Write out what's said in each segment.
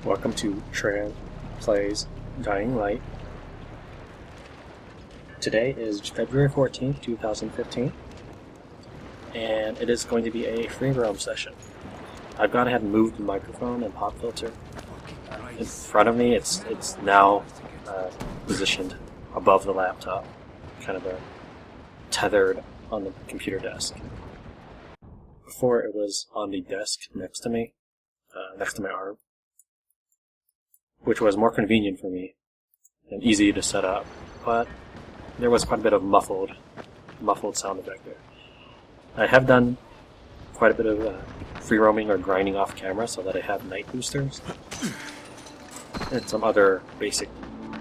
Welcome to Tran Plays Dying Light. Today is February 14th, 2015, and it is going to be a free roam session. I've gone ahead and moved the microphone and pop filter in front of me. It's now positioned above the laptop, kind of tethered on the computer desk. Before it was on the desk next to me, next to my arm, which was more convenient for me and easy to set up, but there was quite a bit of muffled sound effect there. I have done quite a bit of free roaming or grinding off camera so that I have night boosters and some other basic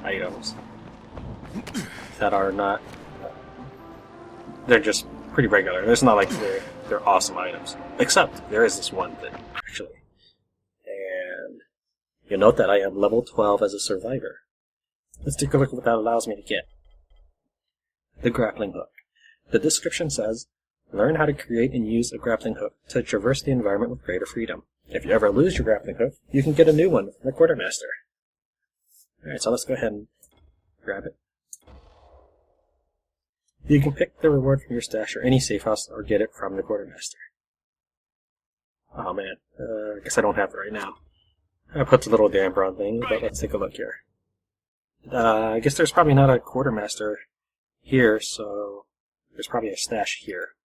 items that are not, they're just pretty regular. It's not like they're awesome items, except there is this one thing, actually. And you'll note that I am level 12 as a survivor. Let's take a look at what that allows me to get. The grappling hook. The description says, learn how to create and use a grappling hook to traverse the environment with greater freedom. If you ever lose your grappling hook, you can get a new one from the quartermaster. Alright, so let's go ahead and grab it. You can pick the reward from your stash or any safe house or get it from the quartermaster. Oh man, I guess I don't have it right now. I put the little damper on things, but let's take a look here. I guess there's probably not a quartermaster here, so there's probably a stash here.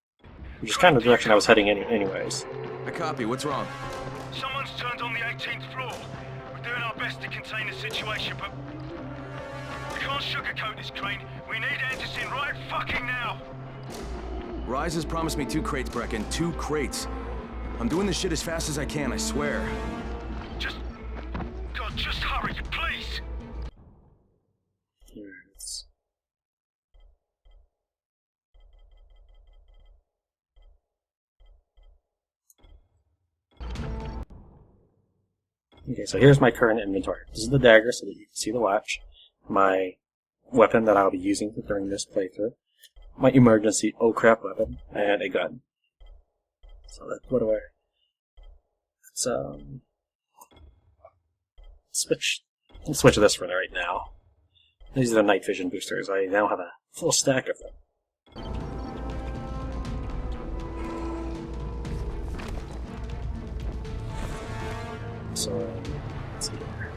Which is kind of the direction I was heading anyways. I copy. What's wrong? Someone's turned on the 18th floor. We're doing our best to contain the situation, but we can't sugarcoat this, Crane. We need Anderson right fucking now. Rise has promised me 2 crates, Brecken. 2 crates. I'm doing this shit as fast as I can, I swear. Just hurry, please. Yes. Okay, so here's my current inventory. This is the dagger so that you can see the watch. My weapon that I'll be using during this playthrough. My emergency oh crap weapon. And a gun. So that's what do I... Let's switch this for right now. These are the night vision boosters. I now have a full stack of them. So, let's see here.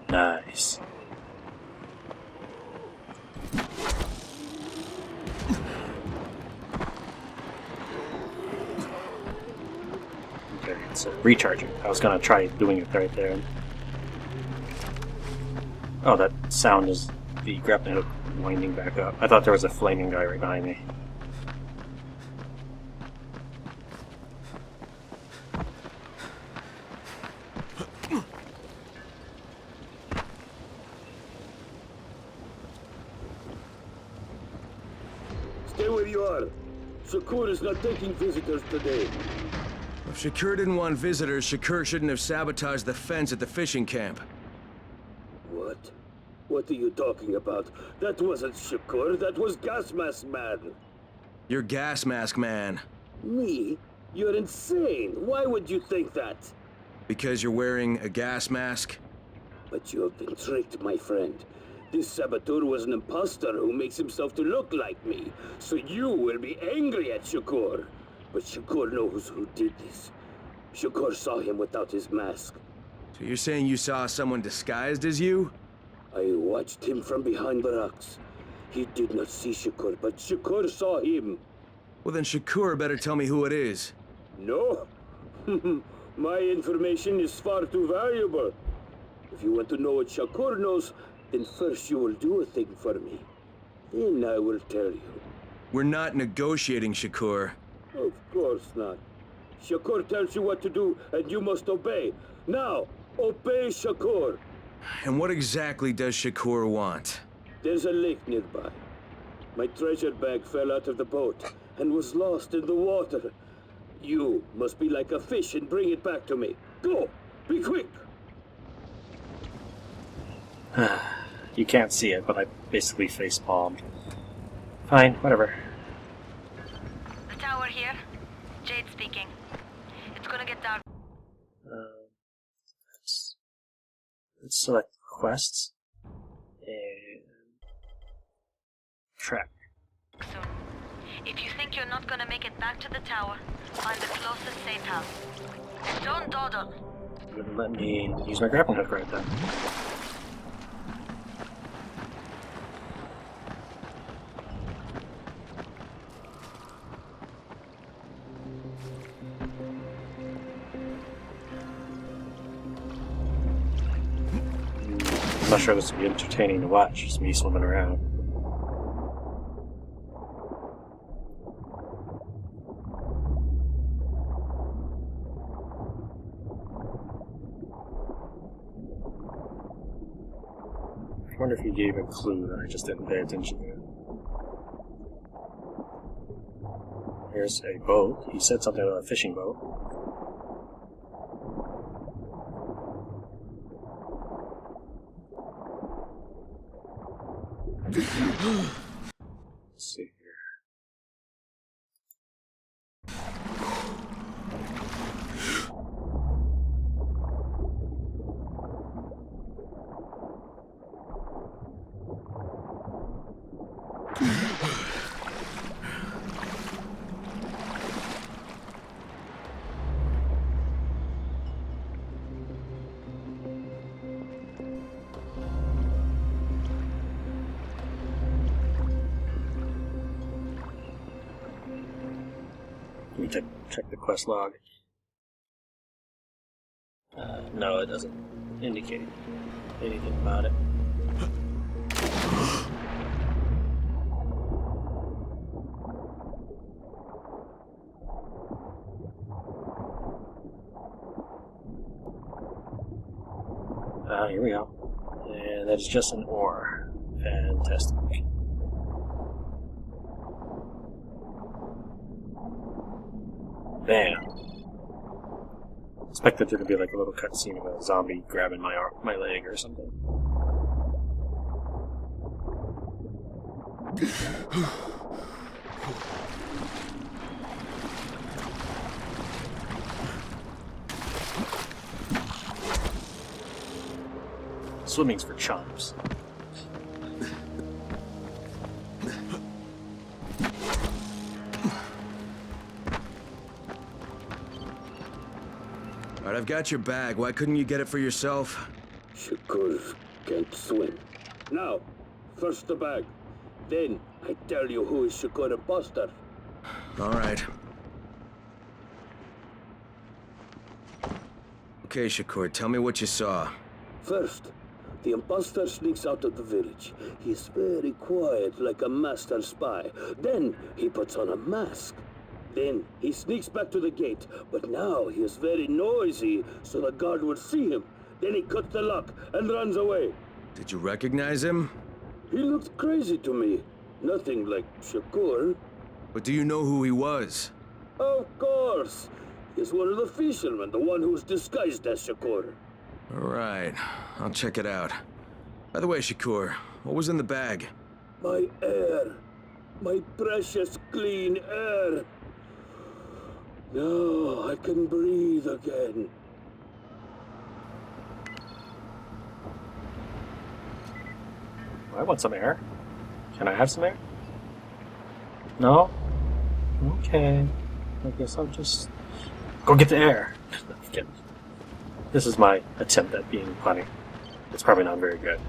Nice. Okay, so recharging. I was gonna try doing it right there. Oh, that sound is the grappling hook winding back up. I thought there was a flaming guy right behind me. Stay where you are. Shakur is not taking visitors today. If Shakur didn't want visitors, Shakur shouldn't have sabotaged the fence at the fishing camp. What? What are you talking about? That wasn't Shakur, that was Gas Mask Man. You're Gas Mask Man. Me? You're insane. Why would you think that? Because you're wearing a gas mask? But you have been tricked, my friend. This saboteur was an imposter who makes himself to look like me. So you will be angry at Shakur. But Shakur knows who did this. Shakur saw him without his mask. So you're saying you saw someone disguised as you? I watched him from behind the rocks. He did not see Shakur, but Shakur saw him. Well then Shakur better tell me who it is. No? My information is far too valuable. If you want to know what Shakur knows, then first you will do a thing for me. Then I will tell you. We're not negotiating, Shakur. Of course not. Shakur tells you what to do, and you must obey. Now, obey Shakur. And what exactly does Shakur want? There's a lake nearby. My treasure bag fell out of the boat and was lost in the water. You must be like a fish and bring it back to me. Go! Be quick! You can't see it, but I basically face palmed. Fine, whatever. The tower here. Jade speaking. It's gonna get dark. Let's select quests and track. Soon. If you think you're not gonna make it back to the tower, find the closest safe house. Don't dawdle. Let me use my grappling hook right then. I'm not sure this will be entertaining to watch, just me swimming around. I wonder if he gave a clue that I just didn't pay attention to. Here's a boat. He said something about a fishing boat. Let's see here. Let me check the quest log. No, it doesn't indicate anything about it. Here we go. And that's just an ore. Fantastic. Bam. Expected there to be like a little cutscene of a zombie grabbing my leg or something. Swimming's for chumps. Alright, I've got your bag. Why couldn't you get it for yourself? Shakur can't swim. Now, first the bag. Then I tell you who is Shakur imposter. Alright. Okay, Shakur, tell me what you saw. First, the imposter sneaks out of the village. He is very quiet, like a master spy. Then he puts on a mask. Then he sneaks back to the gate, but now he is very noisy, so the guard will see him. Then he cuts the lock and runs away. Did you recognize him? He looked crazy to me. Nothing like Shakur. But do you know who he was? Of course. He's one of the fishermen, the one who's disguised as Shakur. Alright, I'll check it out. By the way, Shakur, what was in the bag? My air. My precious clean air. Now I can breathe again. I want some air. Can I have some air? No? Okay. I guess I'll just go get the air. No, I'm kidding. This is my attempt at being funny. It's probably not very good.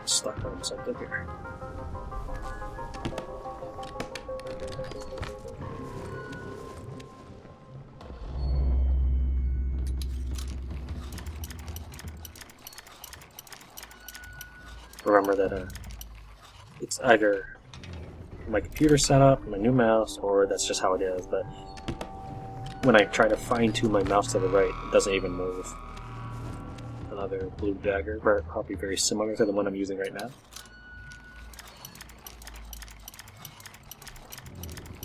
Stuck on something here. Remember that it's either my computer setup, my new mouse, or that's just how it is, but when I try to fine-tune my mouse to the right, it doesn't even move. Another blue dagger, probably very similar to the one I'm using right now.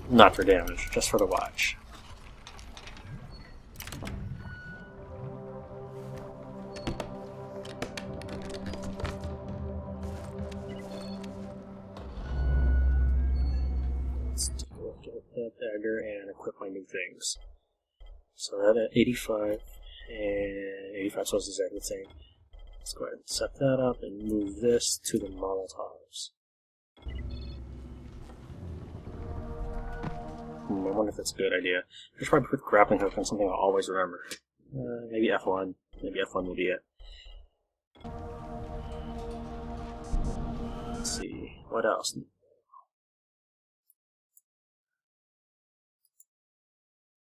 Not for damage, just for the watch. Let's take a look at that dagger and equip my new things. So that at 85, and 85 so it's exactly the same. Let's go ahead and set that up and move this to the Molotovs. I wonder if that's a good idea. I should probably put grappling hook on something I'll always remember. Maybe F1. Maybe F1 will be it. Let's see. What else?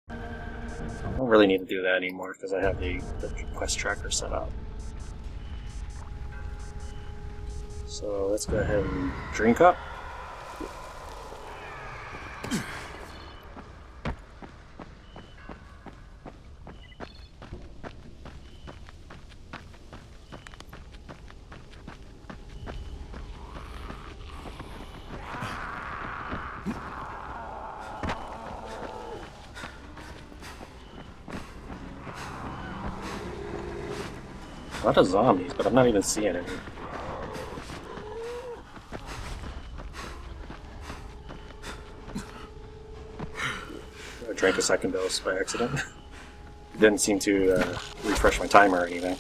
I don't really need to do that anymore because I have the quest tracker set up. So let's go ahead and drink up. A lot of zombies, but I'm not even seeing any. I drank a second dose by accident. It didn't seem to refresh my timer or anything.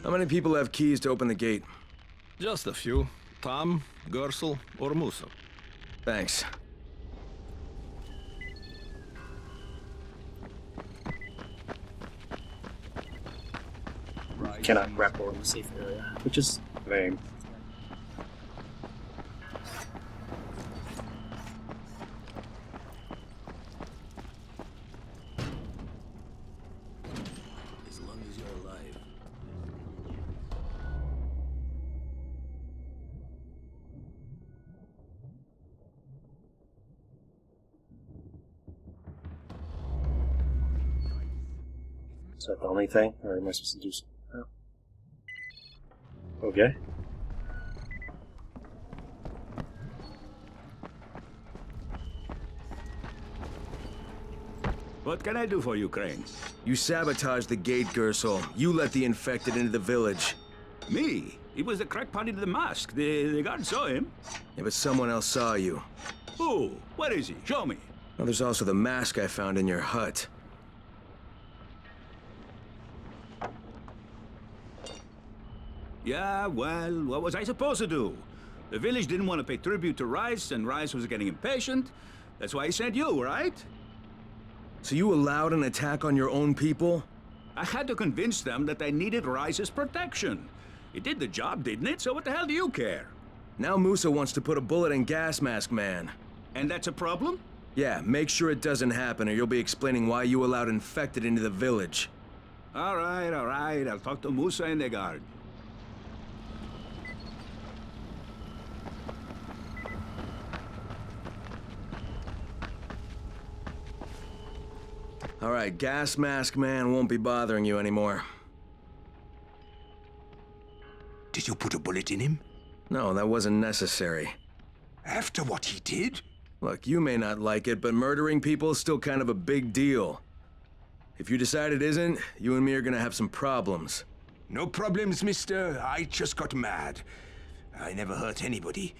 How many people have keys to open the gate? Just a few. Tom, Gersel, or Musa. Thanks. Cannot grapple in the safe area, which is lame. As long as you're alive. Is that the only thing, or am I supposed to do something? Oh. Okay. What can I do for you, Crane? You sabotaged the gate, Gersel. You let the infected into the village. Me? He was the crackpot in the mask. The guard saw him. Yeah, but someone else saw you. Who? Where is he? Show me. Well, there's also the mask I found in your hut. Yeah, well, what was I supposed to do? The village didn't want to pay tribute to Rice, and Rice was getting impatient. That's why he sent you, right? So you allowed an attack on your own people? I had to convince them that they needed Rice's protection. It did the job, didn't it? So what the hell do you care? Now Musa wants to put a bullet in Gas Mask Man. And that's a problem? Yeah, make sure it doesn't happen or you'll be explaining why you allowed infected into the village. All right, all right. I'll talk to Musa and the guard. All right, Gas Mask Man won't be bothering you anymore. Did you put a bullet in him? No, that wasn't necessary. After what he did? Look, you may not like it, but murdering people is still kind of a big deal. If you decide it isn't, you and me are gonna have some problems. No problems, mister. I just got mad. I never hurt anybody.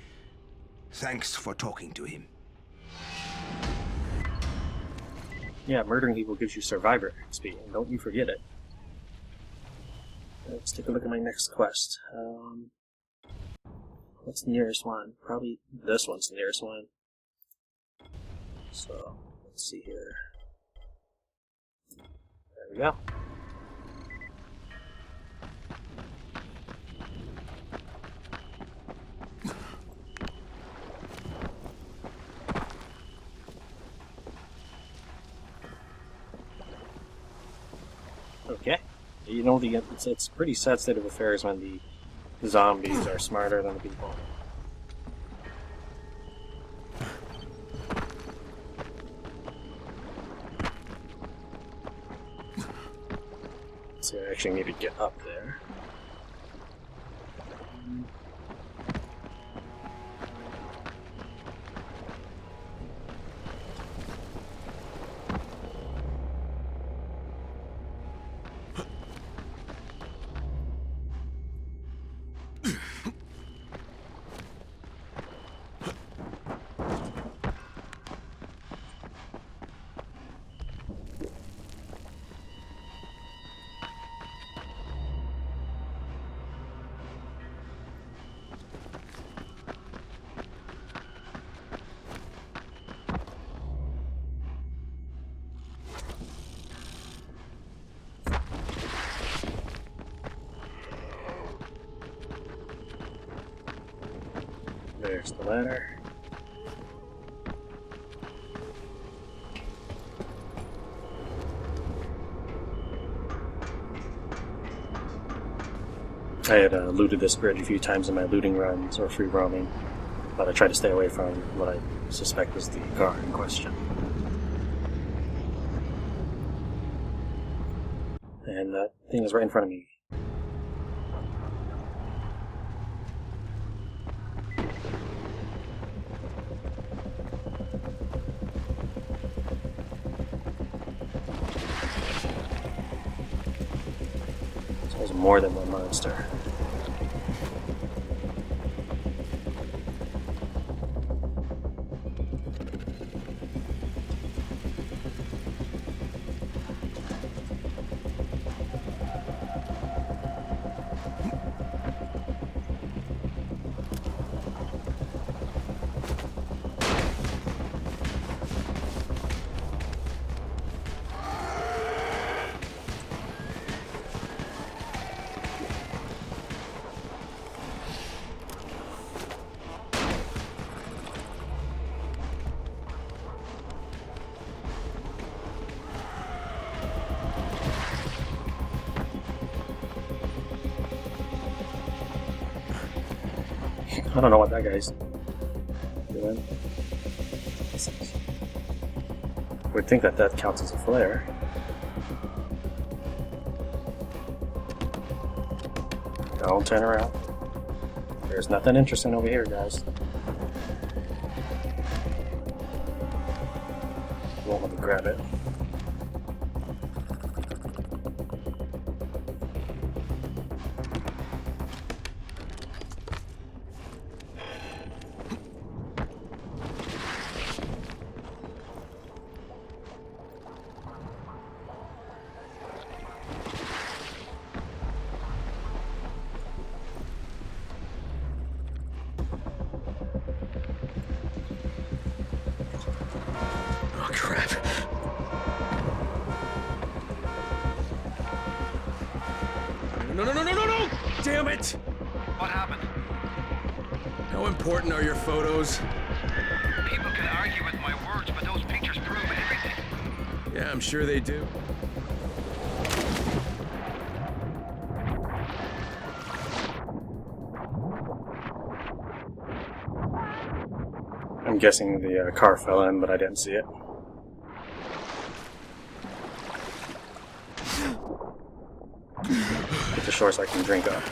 Thanks for talking to him. Yeah, murdering people gives you survivor XP, and don't you forget it. Let's take a look at my next quest. What's the nearest one? Probably this one's the nearest one. So, let's see here. There we go. Okay. You know, it's pretty sad state of affairs when the zombies are smarter than the people. So I actually need to get up there. There's the ladder. I had looted this bridge a few times in my looting runs or free roaming, but I tried to stay away from what I suspect was the car in question. And that thing is right in front of me. So there's more than one monster. I don't know what that guy's doing. Would think that that counts as a flare. Don't turn around. There's nothing interesting over here, guys. Won't let me grab it. No! Damn it! What happened? How important are your photos? People can argue with my words, but those pictures prove everything. Yeah, I'm sure they do. I'm guessing the car fell in, but I didn't see it. Get to shore so I can drink up.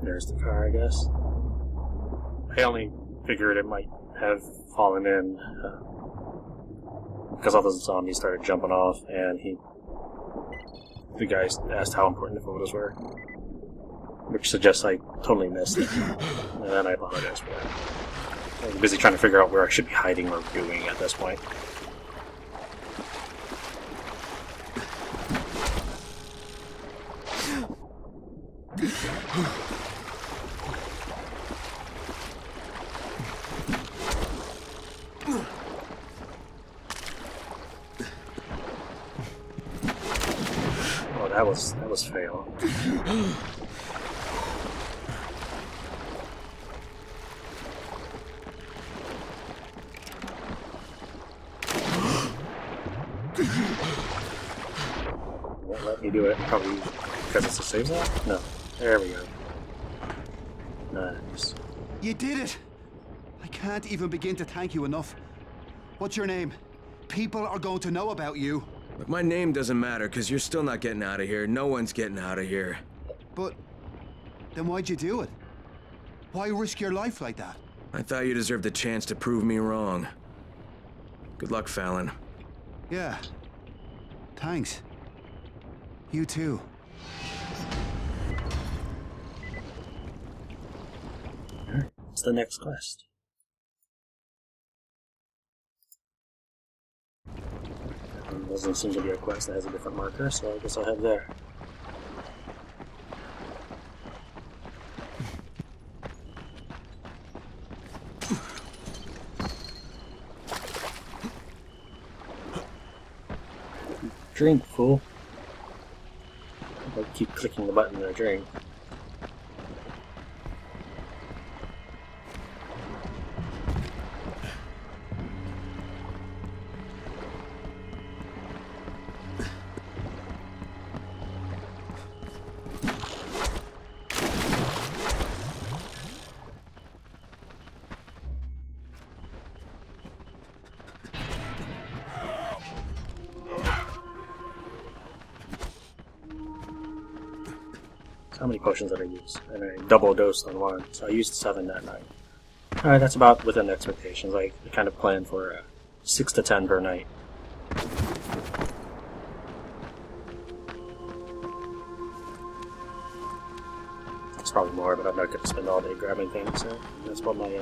There's the car, I guess. I only figured it might have fallen in because all the zombies started jumping off, and the guy asked how important the photos were, which suggests I totally missed it, and then I apologize for that. I'm busy trying to figure out where I should be hiding or doing at this point. Oh, that was fail. Won't let me do it, probably because it's a save zone? No. There we go. Nice. You did it! I can't even begin to thank you enough. What's your name? People are going to know about you. Look, my name doesn't matter, because you're still not getting out of here. No one's getting out of here. But then why'd you do it? Why risk your life like that? I thought you deserved a chance to prove me wrong. Good luck, Fallon. Yeah. Thanks. You too. What's the next quest? Doesn't seem to be a quest that has a different marker, so I guess I'll head there. Drink, fool. I keep clicking the button to drink. How many potions did I use? And I double dosed on one, so I used 7 that night. Alright, that's about within expectations. I kind of planned for 6 to 10 per night. It's probably more, but I'm not going to spend all day grabbing things, so that's what my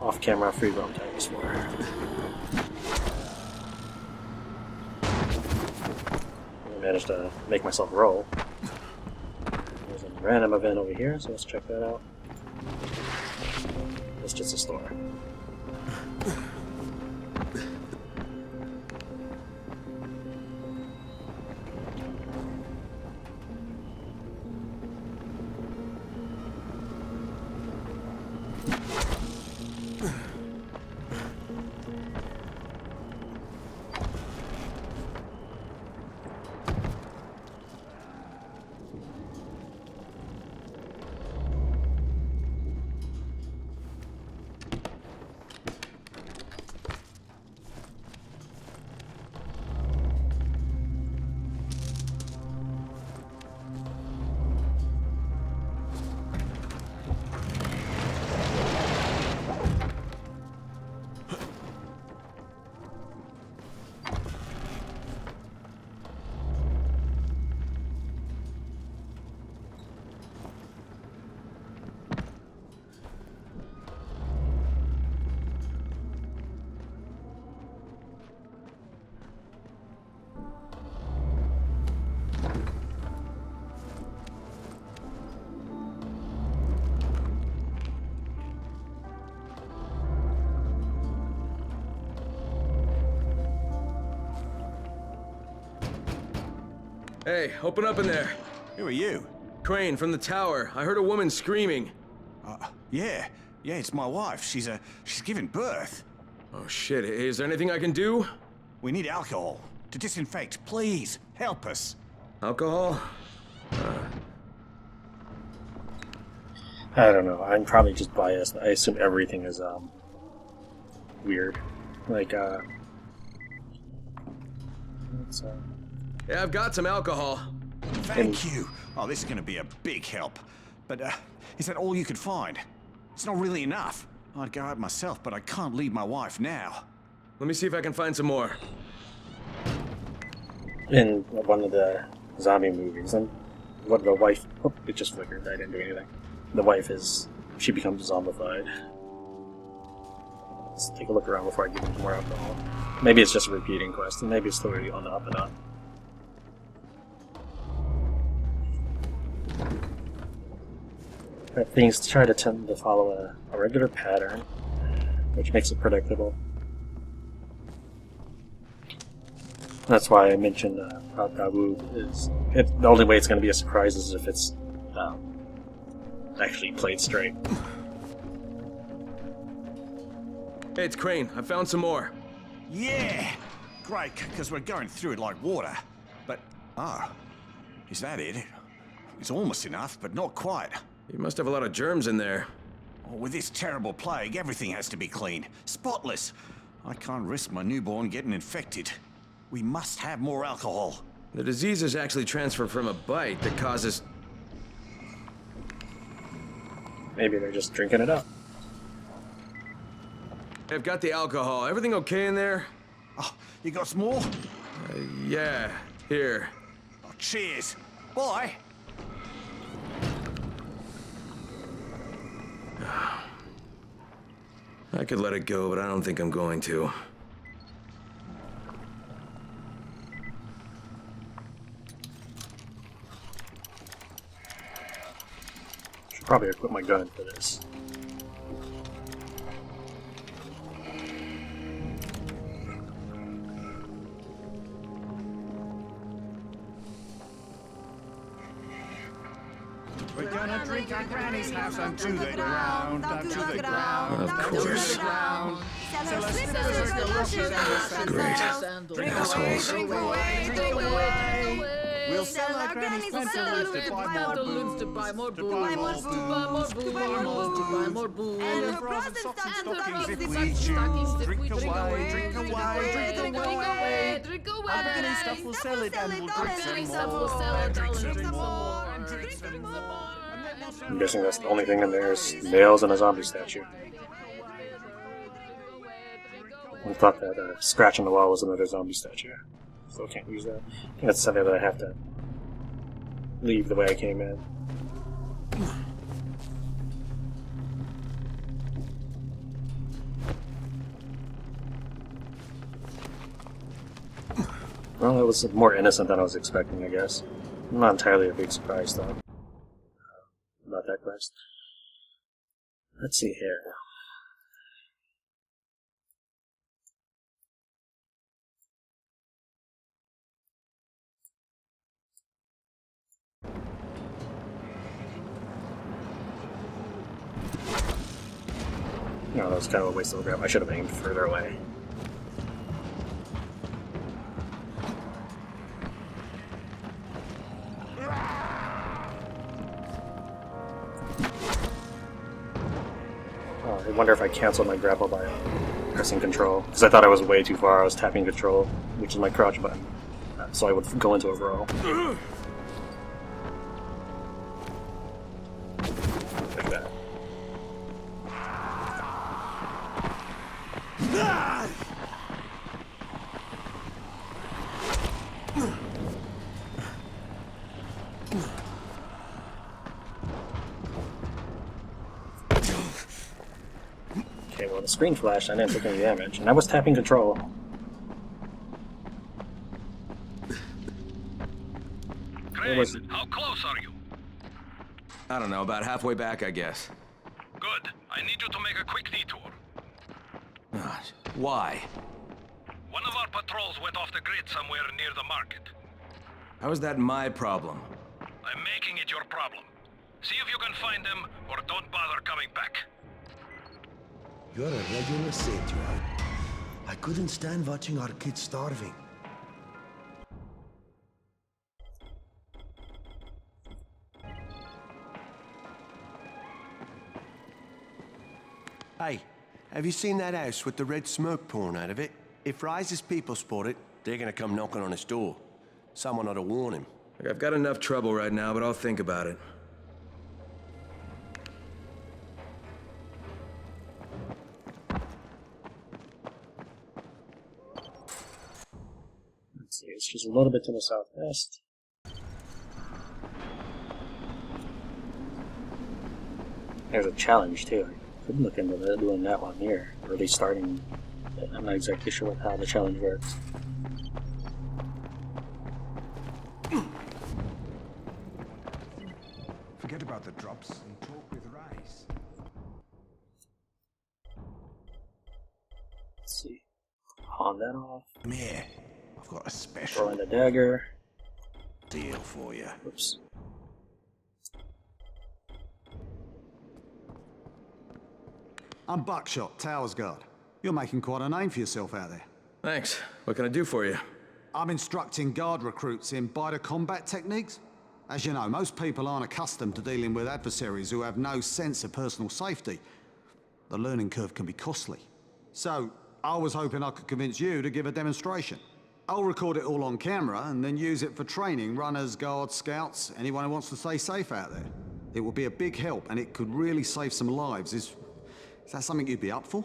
off-camera free roam time is for. Managed to make myself roll. There's a random event over here, so let's check that out. It's just a store. Hey, open up in there. Who are you? Crane, from the tower. I heard a woman screaming. Yeah, it's my wife. She's giving birth. Oh shit, is there anything I can do? We need alcohol to disinfect. Please, help us. Alcohol? I don't know. I'm probably just biased. I assume everything is weird. Like Yeah, I've got some alcohol. Thank you. Oh, this is gonna be a big help. But, is that all you could find? It's not really enough. I'd go out myself, but I can't leave my wife now. Let me see if I can find some more. In one of the zombie movies, and what the wife... Oh, it just flickered. I didn't do anything. The wife is... She becomes zombified. Let's take a look around before I give you more alcohol. Maybe it's just a repeating quest, and maybe it's slowly on the up and up. Things try to tend to follow a regular pattern, which makes it predictable. That's why I mentioned Dawu is the only way it's going to be a surprise is if it's actually played straight. Hey, it's Crane. I found some more. Yeah! Great, because we're going through it like water. But, is that it? It's almost enough, but not quite. You must have a lot of germs in there. Oh, with this terrible plague, everything has to be clean. Spotless. I can't risk my newborn getting infected. We must have more alcohol. The disease is actually transferred from a bite that causes... Maybe they're just drinking it up. I've got the alcohol. Everything okay in there? Oh, you got some more? Yeah. Here. Oh, cheers. Bye. I could let it go, but I don't think I'm going to. Should probably equip my gun for this. We're gonna drink our granny's house onto the ground, onto the ground, Of course. Great. Assholes. Drink away. We'll sell our granny's pantaloons to buy more booze, and her bras and socks and stockings if we choose. Drink away, drink away, drink away. Our granny's stuff will sell it and we'll drink some more. Drink some more and drink some more. I'm guessing that's the only thing in there is nails and a zombie statue. I thought that scratch on the wall was another zombie statue. So I can't use that. I think that's something that I have to leave the way I came in. Well, it was more innocent than I was expecting, I guess. Not entirely a big surprise, though. About that quest. Let's see here. No, that was kind of a waste of a grab. I should have aimed further away. Oh, I wonder if I canceled my grapple by pressing control. Because I thought I was way too far. I was tapping control, which is my crouch button. So I would go into overall. Like that. Okay, well the screen flashed, I didn't take any damage, and I was tapping control. Crane, how close are you? I don't know, about halfway back, I guess. Good. I need you to make a quick detour. Why? One of our patrols went off the grid somewhere near the market. How is that my problem? I'm making it your problem. See if you can find them, or don't bother coming back. You're a regular saint, you are. I couldn't stand watching our kids starving. Hey, have you seen that house with the red smoke pouring out of it? If Rise's people spot it, they're gonna come knocking on his door. Someone ought to warn him. Look, I've got enough trouble right now, but I'll think about it. a little bit to the southwest. There's a challenge too. I could look into doing that one here. Or at least starting. I'm not exactly sure how the challenge works. Forget about the drops and talk with Rise. Let's see. Pawn that off. Come here. I've got a special Throw in the dagger. deal for you. Oops. I'm Buckshot, Towers Guard. You're making quite a name for yourself out there. Thanks. What can I do for you? I'm instructing guard recruits in biter combat techniques. As you know, most people aren't accustomed to dealing with adversaries who have no sense of personal safety. The learning curve can be costly. So, I was hoping I could convince you to give a demonstration. I'll record it all on camera and then use it for training runners, guards, scouts, anyone who wants to stay safe out there. It will be a big help and it could really save some lives. Is that something you'd be up for?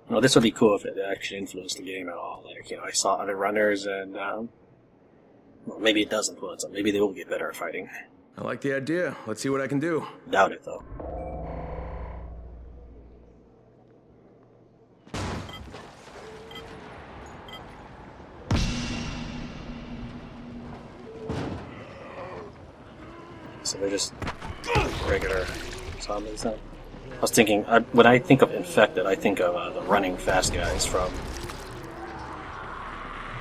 Well, this would be cool if it actually influenced the game at all. Like, you know, I saw other runners and, well, maybe it does influence them. Maybe they will get better at fighting. I like the idea. Let's see what I can do. Doubt it, though. So they're just regular zombies then? I was thinking, when I think of infected, I think of the running fast guys from...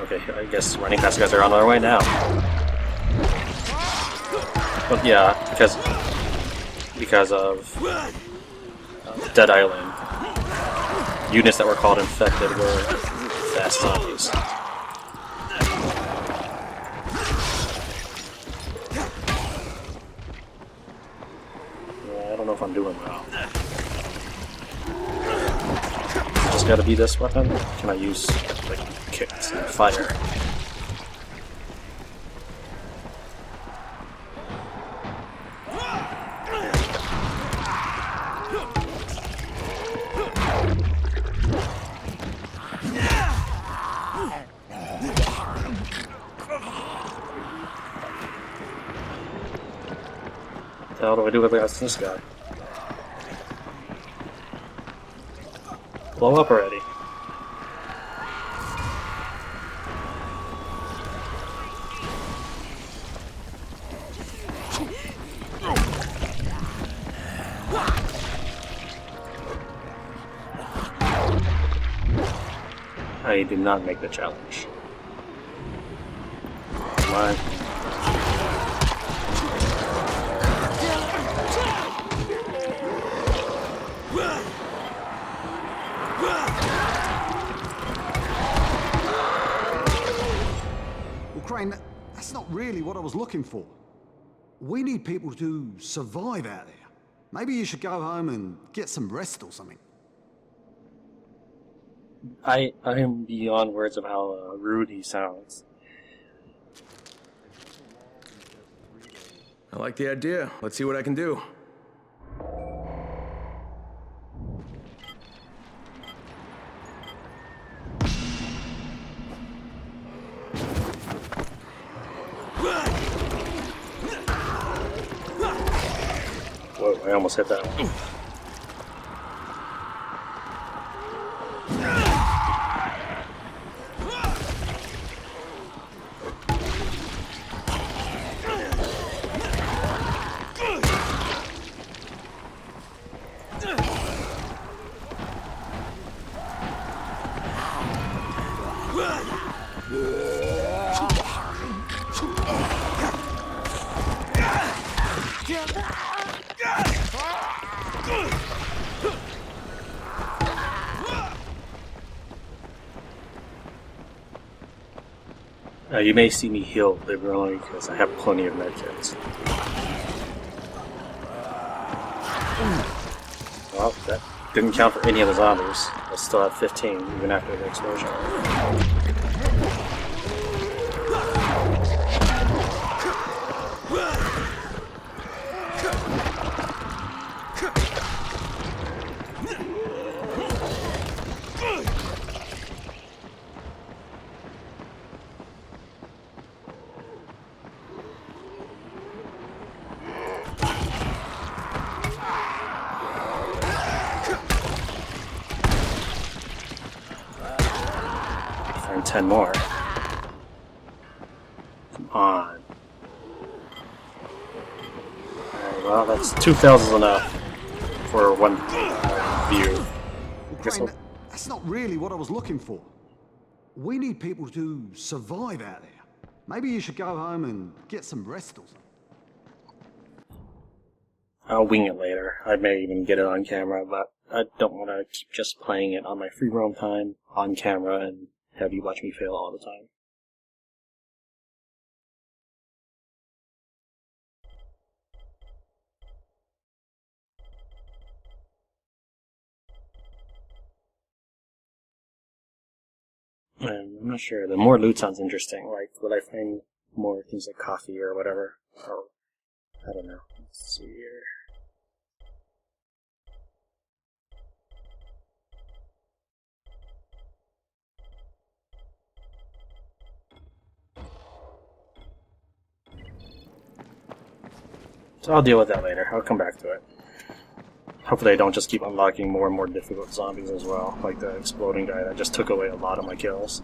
Okay, I guess running fast guys are on their way now. But yeah, because of Dead Island, units that were called infected were fast zombies. Yeah, I don't know if I'm doing well. Just gotta be this weapon? Can I use like kicks and fire? What the hell do I do against this guy? Blow up already. I did not make the challenge. Come on. Crane, that's not really what I was looking for. We need people to survive out there. Maybe you should go home and get some rest or something. I am beyond words of how rude he sounds. I like the idea. Let's see what I can do. Whoa, I almost hit that one. You may see me heal liberally because I have plenty of medkits. Well, that didn't count for any of the zombies. I still have 15 even after the explosion. 10 more. Come on. Alright, well, that's 2 fails is enough for one view. Crane, that's not really what I was looking for. We need people to survive out there. Maybe you should go home and get some rest or something. I'll wing it later. I may even get it on camera, but I don't want to keep just playing it on my free roam time on camera and have you watch me fail all the time. And I'm not sure. The more loot sounds interesting. Like, would I find more things like coffee or whatever? Or, I don't know. Let's see here. So I'll deal with that later. I'll come back to it. Hopefully I don't just keep unlocking more and more difficult zombies as well, like the exploding guy that just took away a lot of my kills.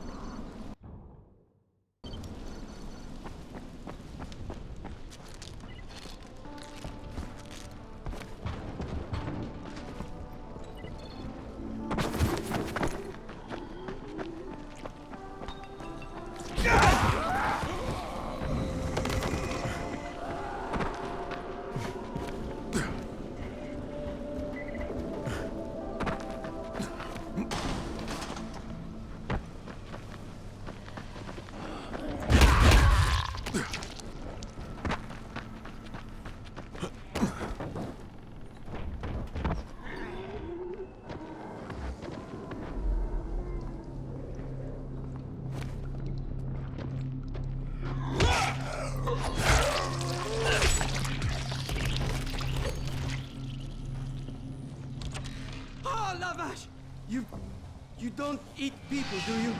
You don't eat people, do you?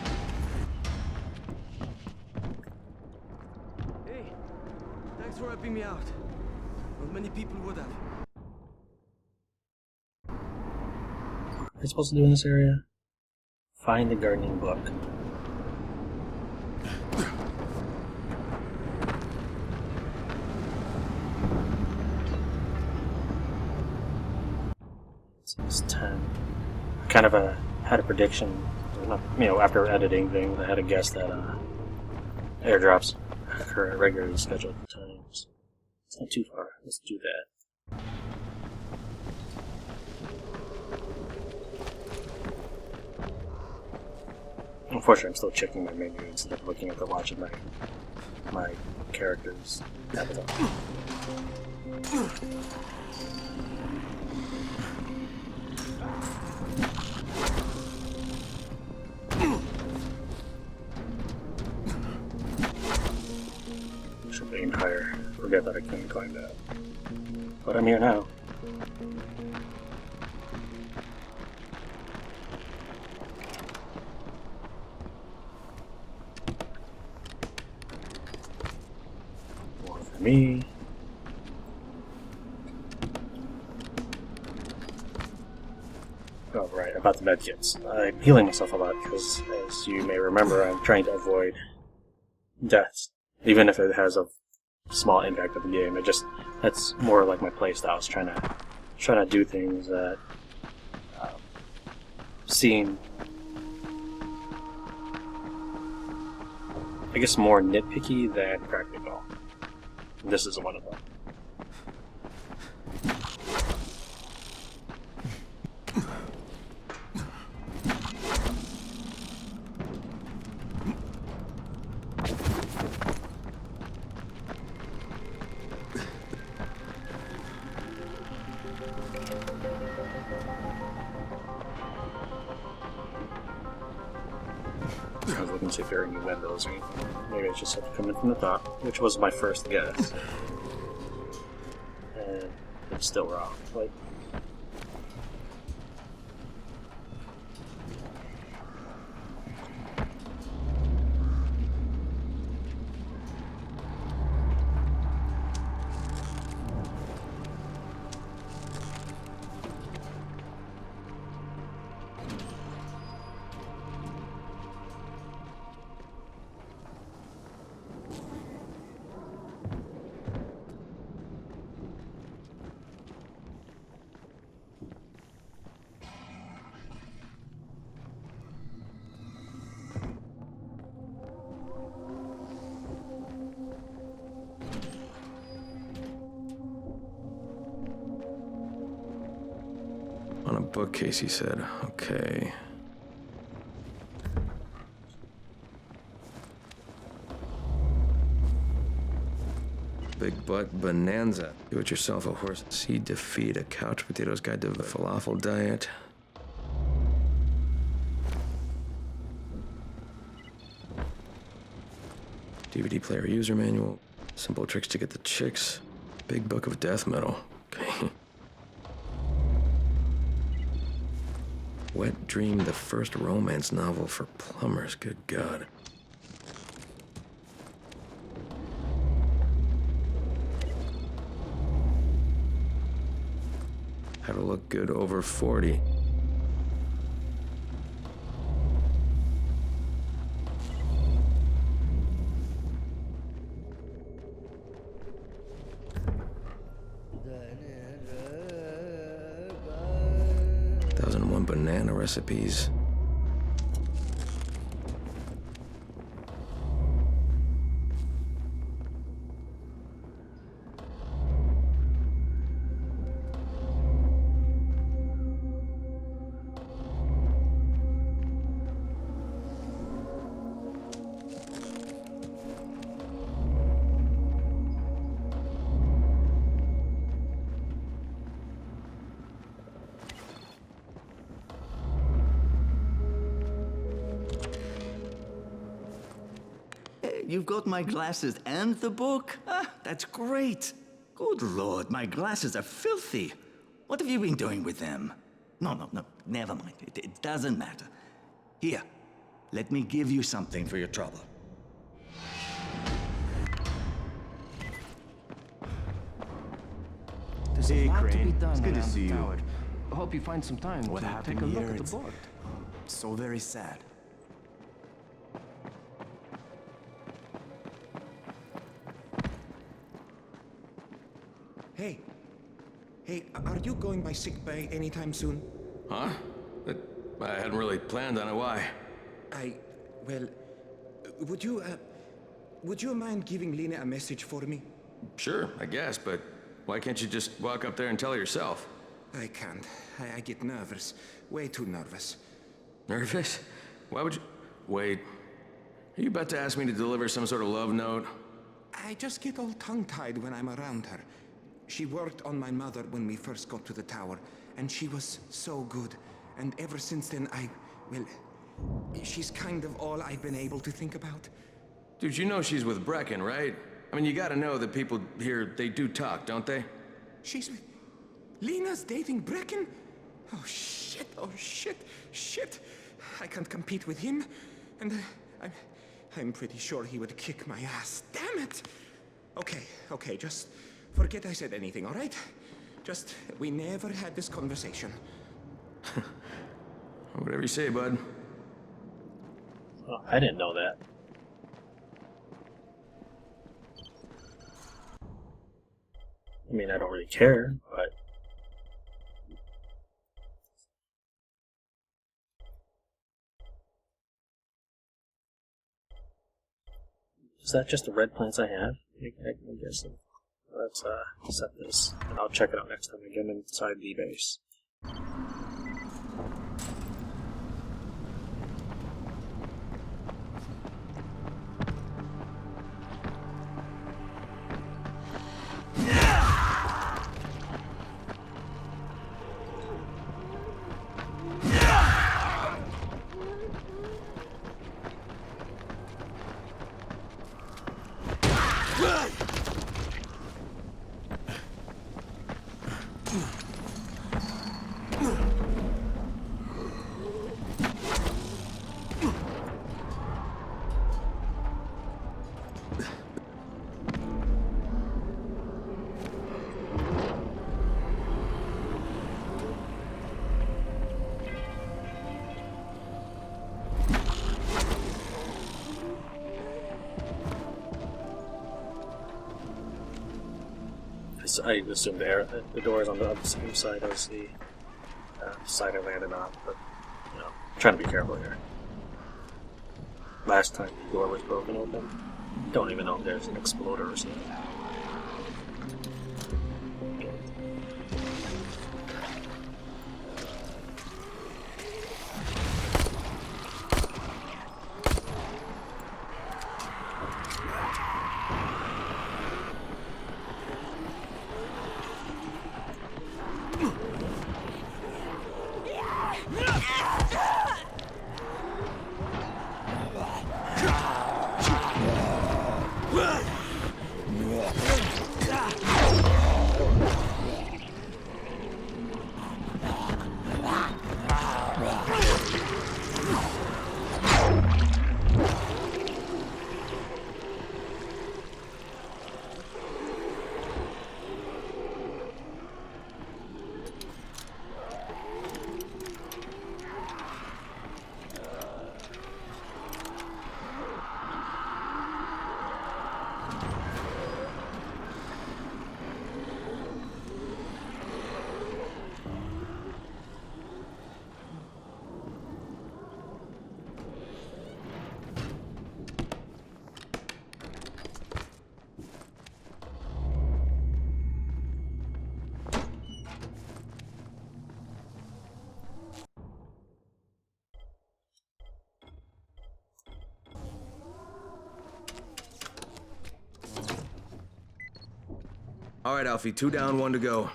Hey, thanks for helping me out. Not many people would have. What are you supposed to do in this area? Find the gardening book. It's 10. Kind of had a prediction, after editing things, I had a guess that airdrops occur at regularly scheduled times. It's not too far. Let's do that. Unfortunately, I'm still checking my menu instead of looking at the watch of my character's avatar. Should aim higher. Forget that I couldn't climb that. But I'm here now. More for me. Oh, right, about the medkits. I'm healing myself a lot because, as you may remember, I'm trying to avoid deaths. Even if it has a small impact of the game, that's more like my playstyle. Is trying to do things that seem, I guess, more nitpicky than practical. And this is one of them. I was looking to see if there are any windows or anything. Maybe I just have to come in from the top, which was my first guess. And it's still wrong. Like, a bookcase, he said. Okay. Big butt bonanza. Do it yourself, a horse seed to feed, a couch potatoes guide to the falafel diet. DVD player user manual. Simple tricks to get the chicks. Big book of death metal. Okay. Wet Dream, the first romance novel for plumbers. Good God. How to look good over 40. Banana recipes. You've got my glasses and the book? Ah, that's great. Good Lord, my glasses are filthy. What have you been doing with them? No, never mind. It doesn't matter. Here, let me give you something for your trouble. There's a lot to be done. It's good to see you. I hope you find some time What to happened take a look here? at the It's board. so very sad. Hey, are you going by sick bay anytime soon? Huh? I hadn't really planned on it. Why? Well, would you mind giving Lena a message for me? Sure, I guess, but why can't you just walk up there and tell her yourself? I can't. I get nervous. Way too nervous. Nervous? Why would you... Wait. Are you about to ask me to deliver some sort of love note? I just get all tongue-tied when I'm around her. She worked on my mother when we first got to the tower, and she was so good. And ever since then, well, she's kind of all I've been able to think about. Dude, you know she's with Brecken, right? I mean, you gotta know that people here, they do talk, don't they? She's with... Lena's dating Brecken? Oh, shit, shit. I can't compete with him, and I'm pretty sure he would kick my ass. Damn it! Okay, just forget I said anything, all right? Just, we never had this conversation. Whatever you say, bud. Oh, I didn't know that. I mean, I don't really care, but... Is that just the red plants I have? I'm guessing. Let's set this, and I'll check it out next time I get inside the base. I assume the door is on the same side as the side I landed on, but you know, I'm trying to be careful here. Last time the door was broken open, don't even know if there's an exploder or something. All right, Alfie, 2 down, 1 to go.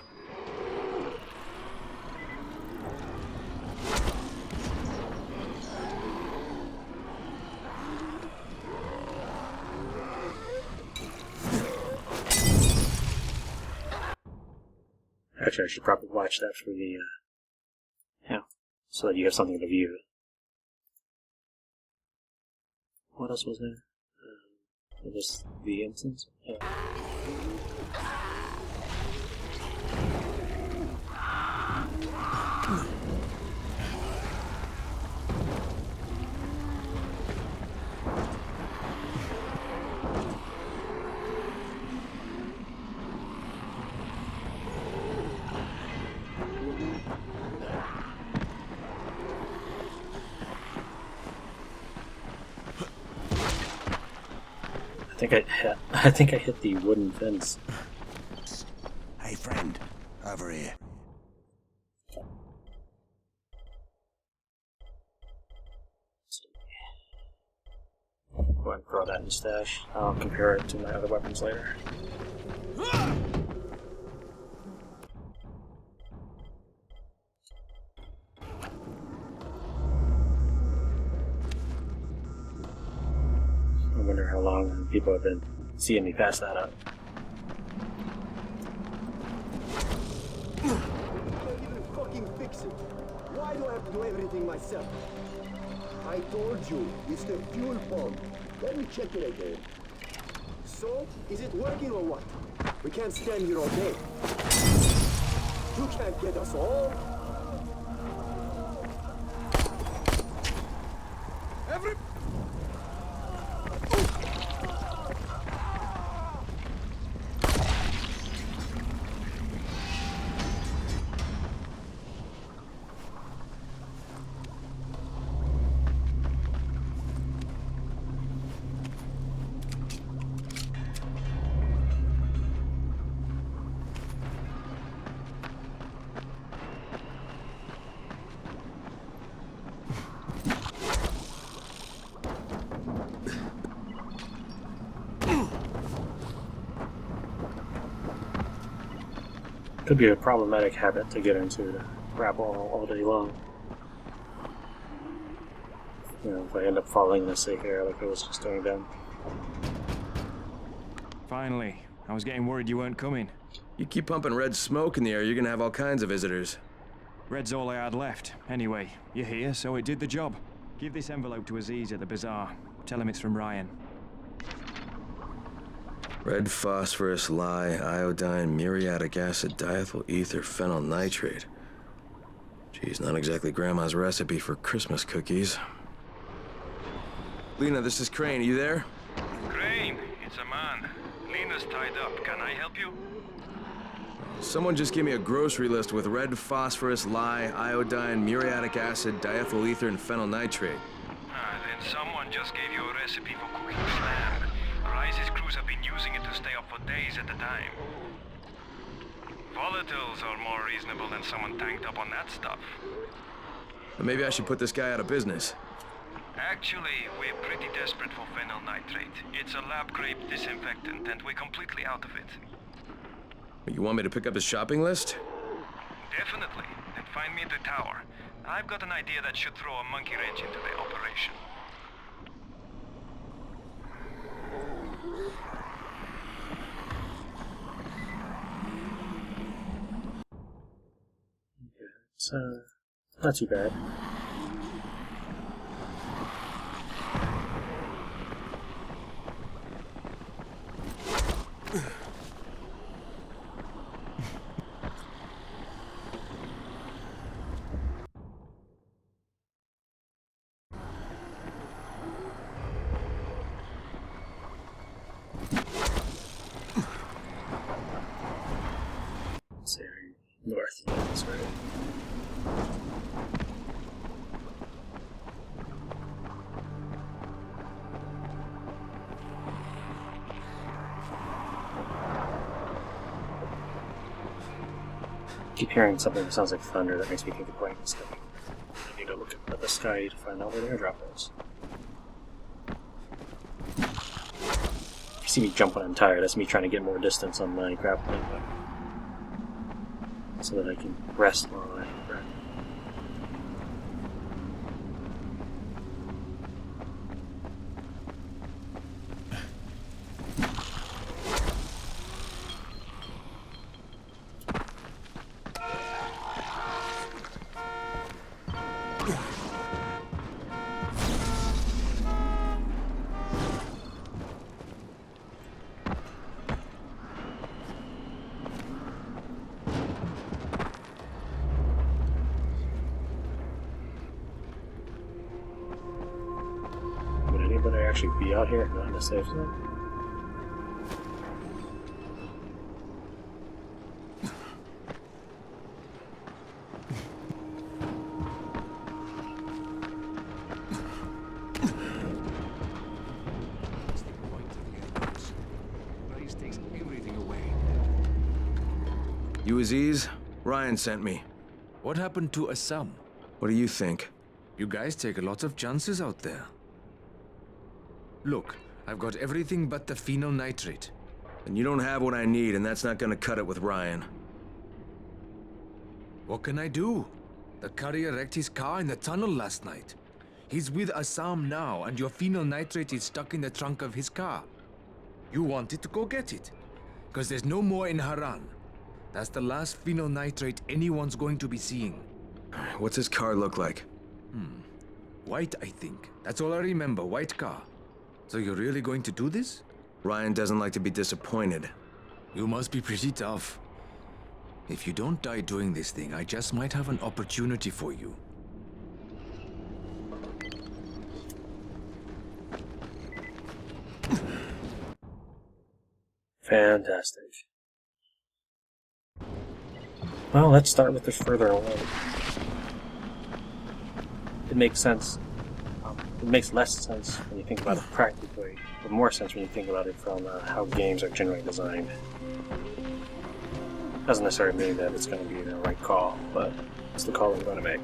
Actually, I should probably watch that for the, so that you have something to view. What else was there? Just the instance? Yeah. I think I hit the wooden fence. Hey, friend, over here. Go ahead and throw that in the stash. I'll compare it to my other weapons later. I wonder how long people have been seeing me pass that up. Can't even fucking fix it. Why do I have to do everything myself? I told you, it's the fuel pump. Let me check it again. So, is it working or what? We can't stand here all day. You can't get us all. Could be a problematic habit to get into, to grapple all day long. You know, if I end up falling in a safe area like I was just doing then. Finally. I was getting worried you weren't coming. You keep pumping red smoke in the air, you're gonna have all kinds of visitors. Red's all I had left. Anyway, you're here, so it did the job. Give this envelope to Aziz at the bazaar. Tell him it's from Ryan. Red phosphorus, lye, iodine, muriatic acid, diethyl ether, phenyl nitrate. Geez, not exactly Grandma's recipe for Christmas cookies. Lena, this is Crane. Are you there? Crane, it's a man. Lena's tied up. Can I help you? Someone just gave me a grocery list with red phosphorus, lye, iodine, muriatic acid, diethyl ether, and phenyl nitrate. Then someone just gave you a recipe for cooking slam. Rise's crews have been using it to stay up for days at a time. Volatiles are more reasonable than someone tanked up on that stuff. Maybe I should put this guy out of business. Actually, we're pretty desperate for phenyl nitrate. It's a lab-grade disinfectant, and we're completely out of it. You want me to pick up his shopping list? Definitely. Then find me at the tower. I've got an idea that should throw a monkey wrench into the operation. It's not too bad. Let's see, north, that's right. I keep hearing something that sounds like thunder that makes me think of playing this game. I need to look at the sky to find out where the airdrop is. If you see me jump when I'm tired, that's me trying to get more distance on my grappling hook so that I can rest while I run. Would I actually be out here? Not in a safe zone? You Aziz? Ryan sent me. What happened to Assam? What do you think? You guys take a lot of chances out there. Look, I've got everything but the phenyl nitrate. And you don't have what I need, and that's not gonna cut it with Ryan. What can I do? The courier wrecked his car in the tunnel last night. He's with Assam now, and your phenyl nitrate is stuck in the trunk of his car. You wanted to go get it, because there's no more in Haran. That's the last phenyl nitrate anyone's going to be seeing. What's his car look like? White, I think. That's all I remember, white car. So you're really going to do this? Ryan doesn't like to be disappointed. You must be pretty tough. If you don't die doing this thing, I just might have an opportunity for you. Fantastic. Well, let's start with the further away. It makes sense. It makes less sense when you think about it practically, but more sense when you think about it from how games are generally designed. Doesn't necessarily mean that it's going to be the right call, but it's the call we're going to make.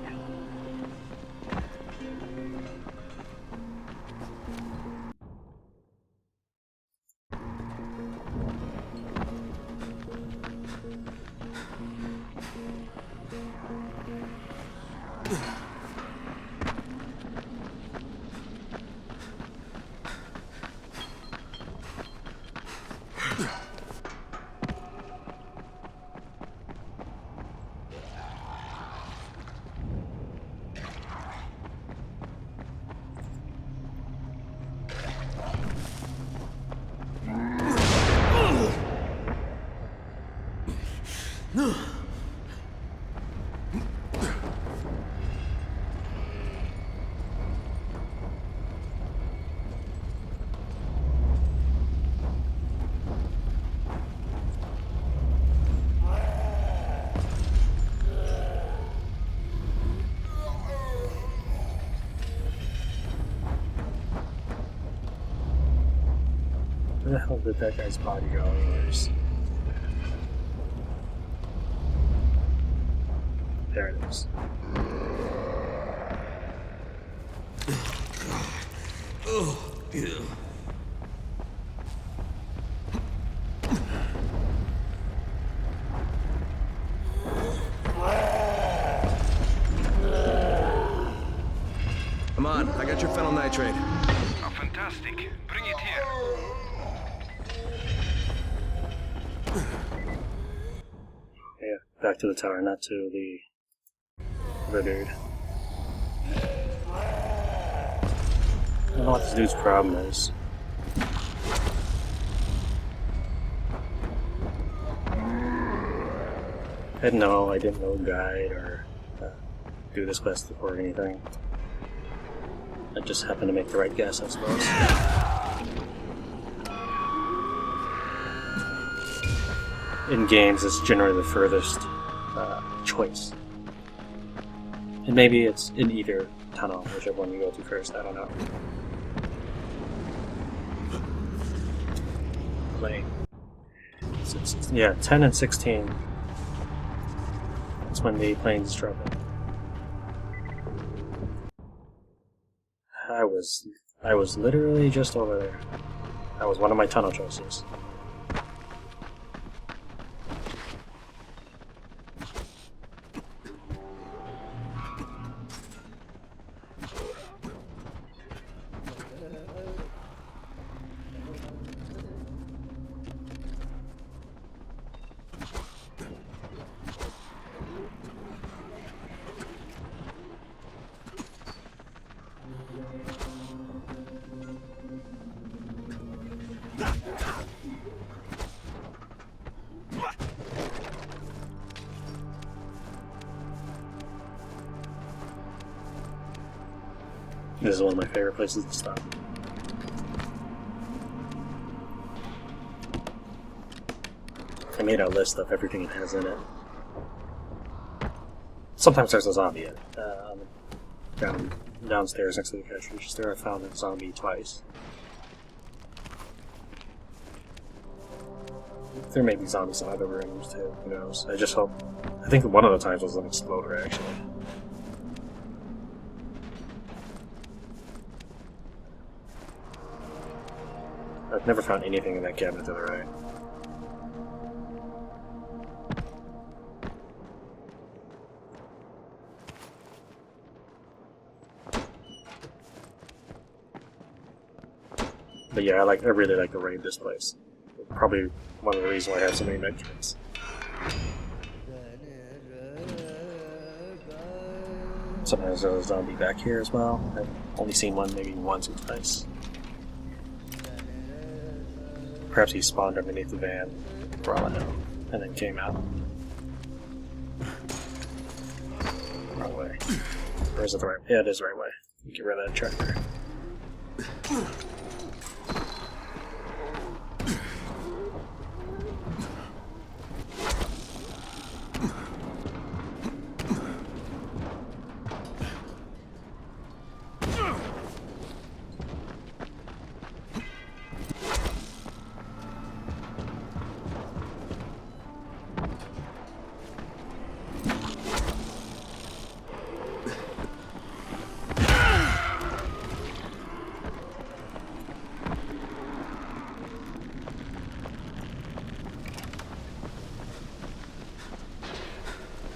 Where the hell did that guy's body go? There it is. Oh, yeah. Come on, I got your phenyl nitrate. Oh, fantastic. Bring it here. Yeah, back to the tower, not to the the dude. I don't know what this dude's problem is. I didn't know guide or do this quest or anything. I just happened to make the right guess, I suppose. In games, it's generally the furthest choice. And maybe it's in either tunnel, whichever one you go to first, I don't know. Plane. Yeah, 10 and 16. That's when the plane's dropping. I was literally just over there. That was one of my tunnel choices. This is one of my favorite places to stop. I made a list of everything it has in it. Sometimes there's a zombie in it. Downstairs next to the cash register, I found a zombie twice. There may be zombies in other rooms too, who knows. I just hope. I think one of the times was an exploder, actually. I've never found anything in that cabinet to the right. But yeah, I really like to raid this place. Probably one of the reasons why I have so many medkits. Sometimes there's a zombie back here as well. I've only seen one maybe once or twice. Perhaps he spawned underneath the van, for all I know, and then came out. Wrong way. Or is it the right way? Yeah, it is the right way. Get rid of that tractor.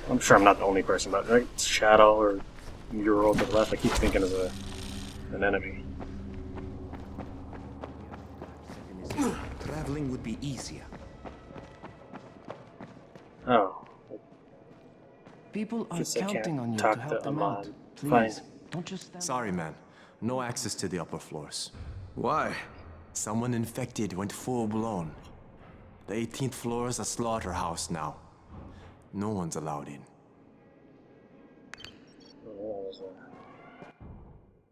I'm sure I'm not the only person, but right, shadow or mural to the left, I keep thinking as an enemy. Traveling would be easier. Oh. People are Guess I counting can't on you talk to help them Amon. out. Please, Fine. don't just stand. Sorry, man. No access to the upper floors. Why? Someone infected went full blown. The 18th floor is a slaughterhouse now. No one's allowed in. Well, that was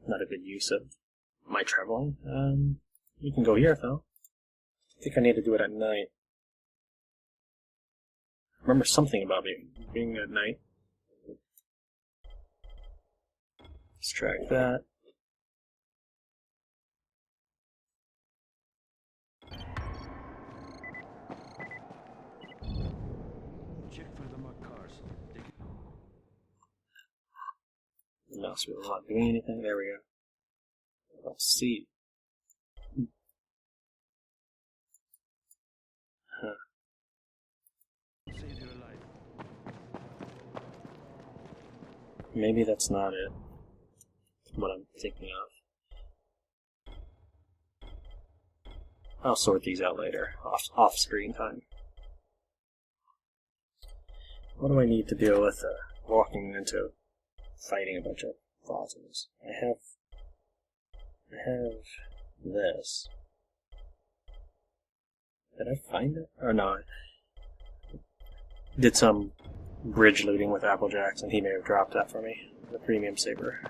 not a good use of my traveling. You can go here, though. I think I need to do it at night. Remember something about being at night. Extract that. Mouse wheel not doing anything. There we go. Let's see. Huh. Maybe that's not it. What I'm thinking of. I'll sort these out later, off screen time. What do I need to deal with walking into fighting a bunch of fossils. I have this. Did I find it? Or no, I did some bridge looting with Applejacks, and he may have dropped that for me. The premium saber.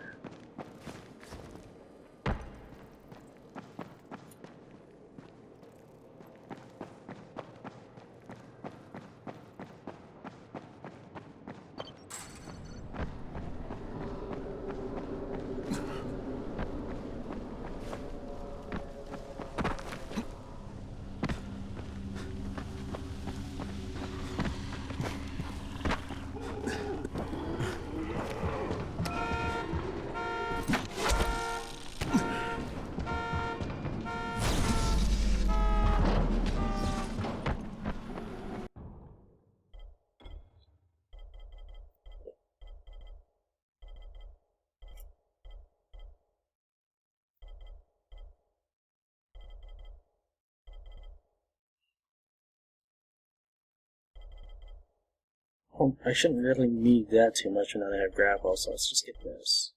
Oh, I shouldn't really need that too much now that I have grapple, so let's just get this.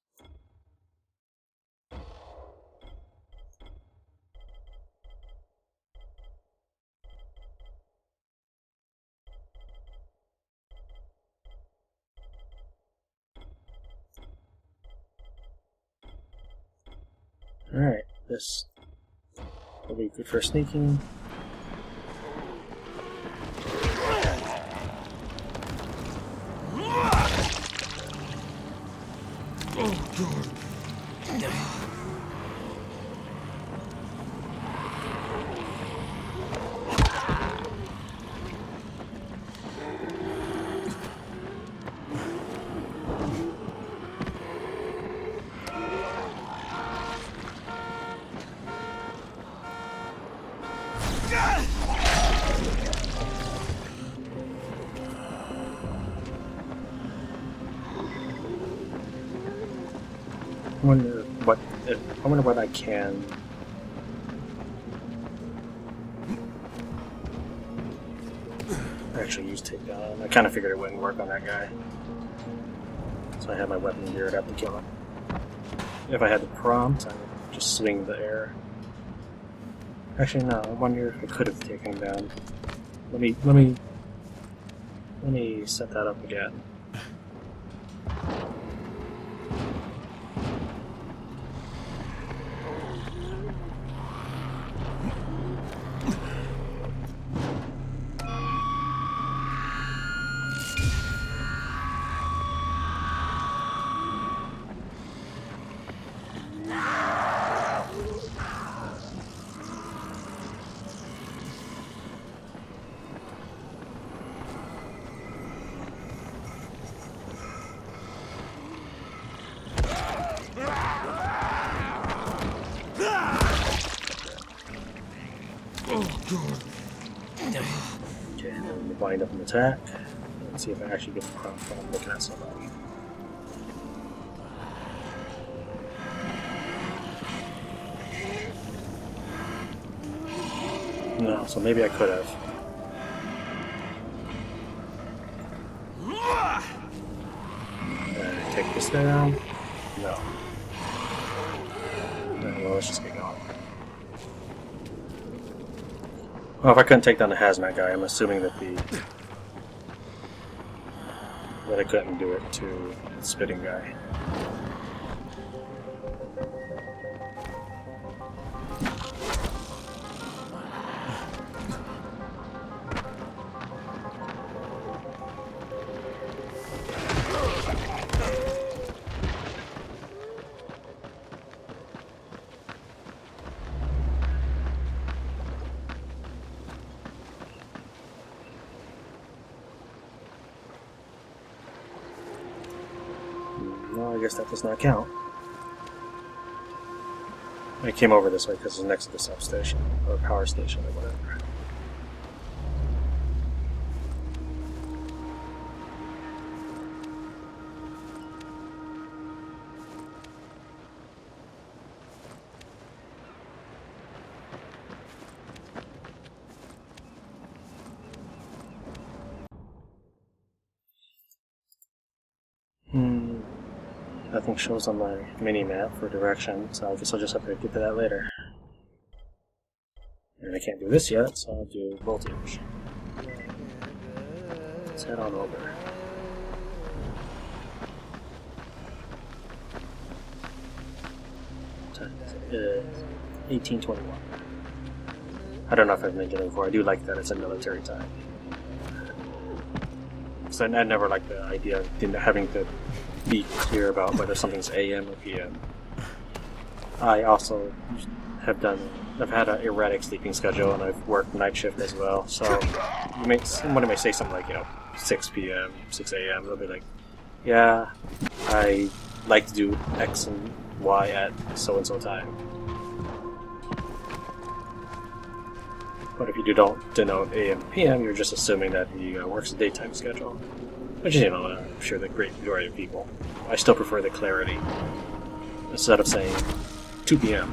Alright, this will be good for sneaking. Oh, God. I wonder what I can. Actually use takedown. I kind of figured it wouldn't work on that guy, so I had my weapon geared up to kill him. If I had the prompt, I would just swing the air. Actually, no. I wonder if I could have taken him down. Let me set that up again. Okay, now I'm going to wind up an attack. Let's see if I actually get the prompt while I'm looking at somebody. No, so maybe I could have. Take this down? No. Well, let's just get going. Well, if I couldn't take down the hazmat guy, I'm assuming that I couldn't do it to the spitting guy. No, I guess that does not count. I came over this way because it's next to the substation, or power station, or whatever. nothing shows on my mini-map for direction, so I guess I'll just have to get to that later. And I can't do this yet, so I'll do voltage. Let's head on over. Time is 1821. I don't know if I've mentioned it before, I do like that it's a military time. So I never liked the idea of having to be clear about whether something's AM or PM. I also I've had an erratic sleeping schedule, and I've worked night shift as well, so somebody may say something like, 6 p.m., 6 a.m., they'll be like, yeah, I like to do X and Y at so-and-so time. But if you don't denote AM and PM, you're just assuming that he works a daytime schedule. Which is, I'm sure the great majority of people. I still prefer the clarity. Instead of saying 2 p.m.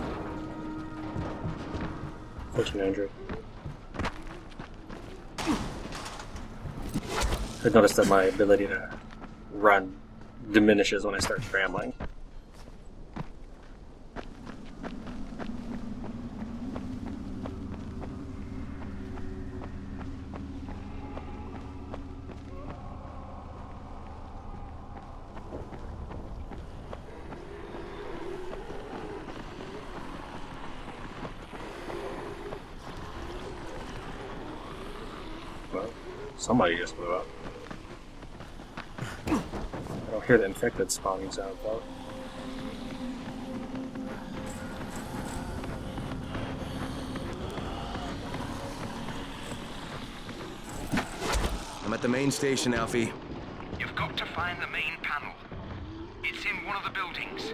1400. I've noticed that my ability to run diminishes when I start scrambling. Well, somebody just blew up. I don't hear the infected spawning sound though. I'm at the main station, Alfie. You've got to find the main panel. It's in one of the buildings.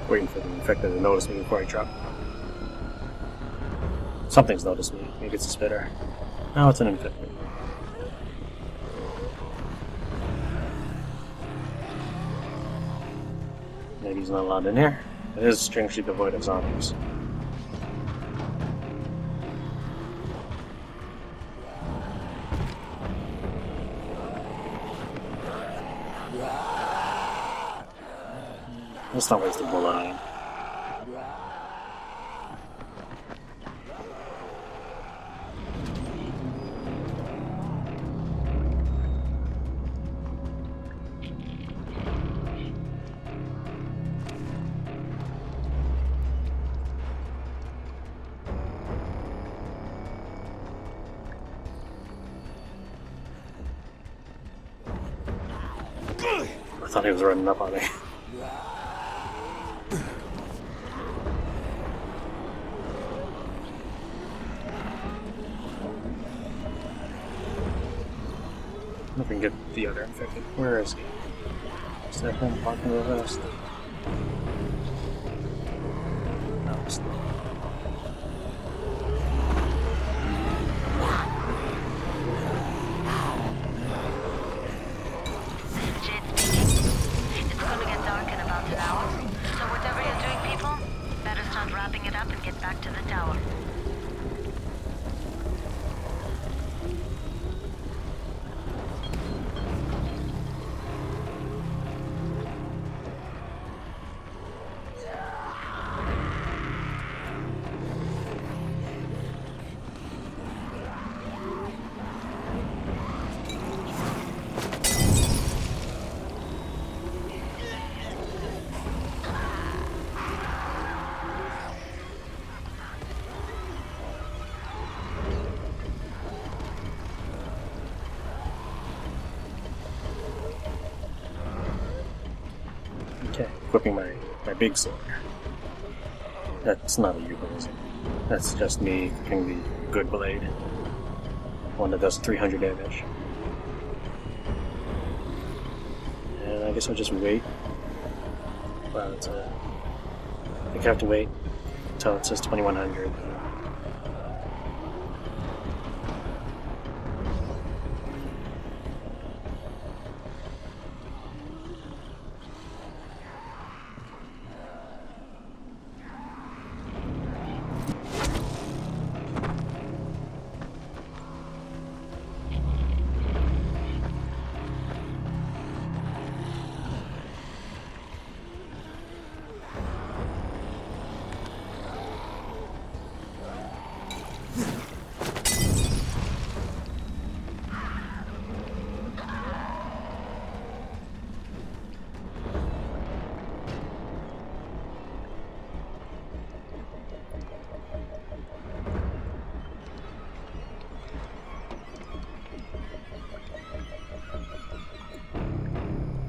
Waiting for the infected to notice me before I drop. Something's noticed me. Maybe it's a spitter. No, it's an infected. Maybe he's not allowed in here. It is strangely devoid of zombies. Let's not waste a bullet on him. I thought he was running up on me. I can get the other infected. Where is he? Is that him parking the vest? No, it's not. equipping my big sword. That's not a euphemism. That's just me equipping the good blade. One that does 300 damage. And I guess I'll just wait. Wow, it's I think I have to wait until it says 2100.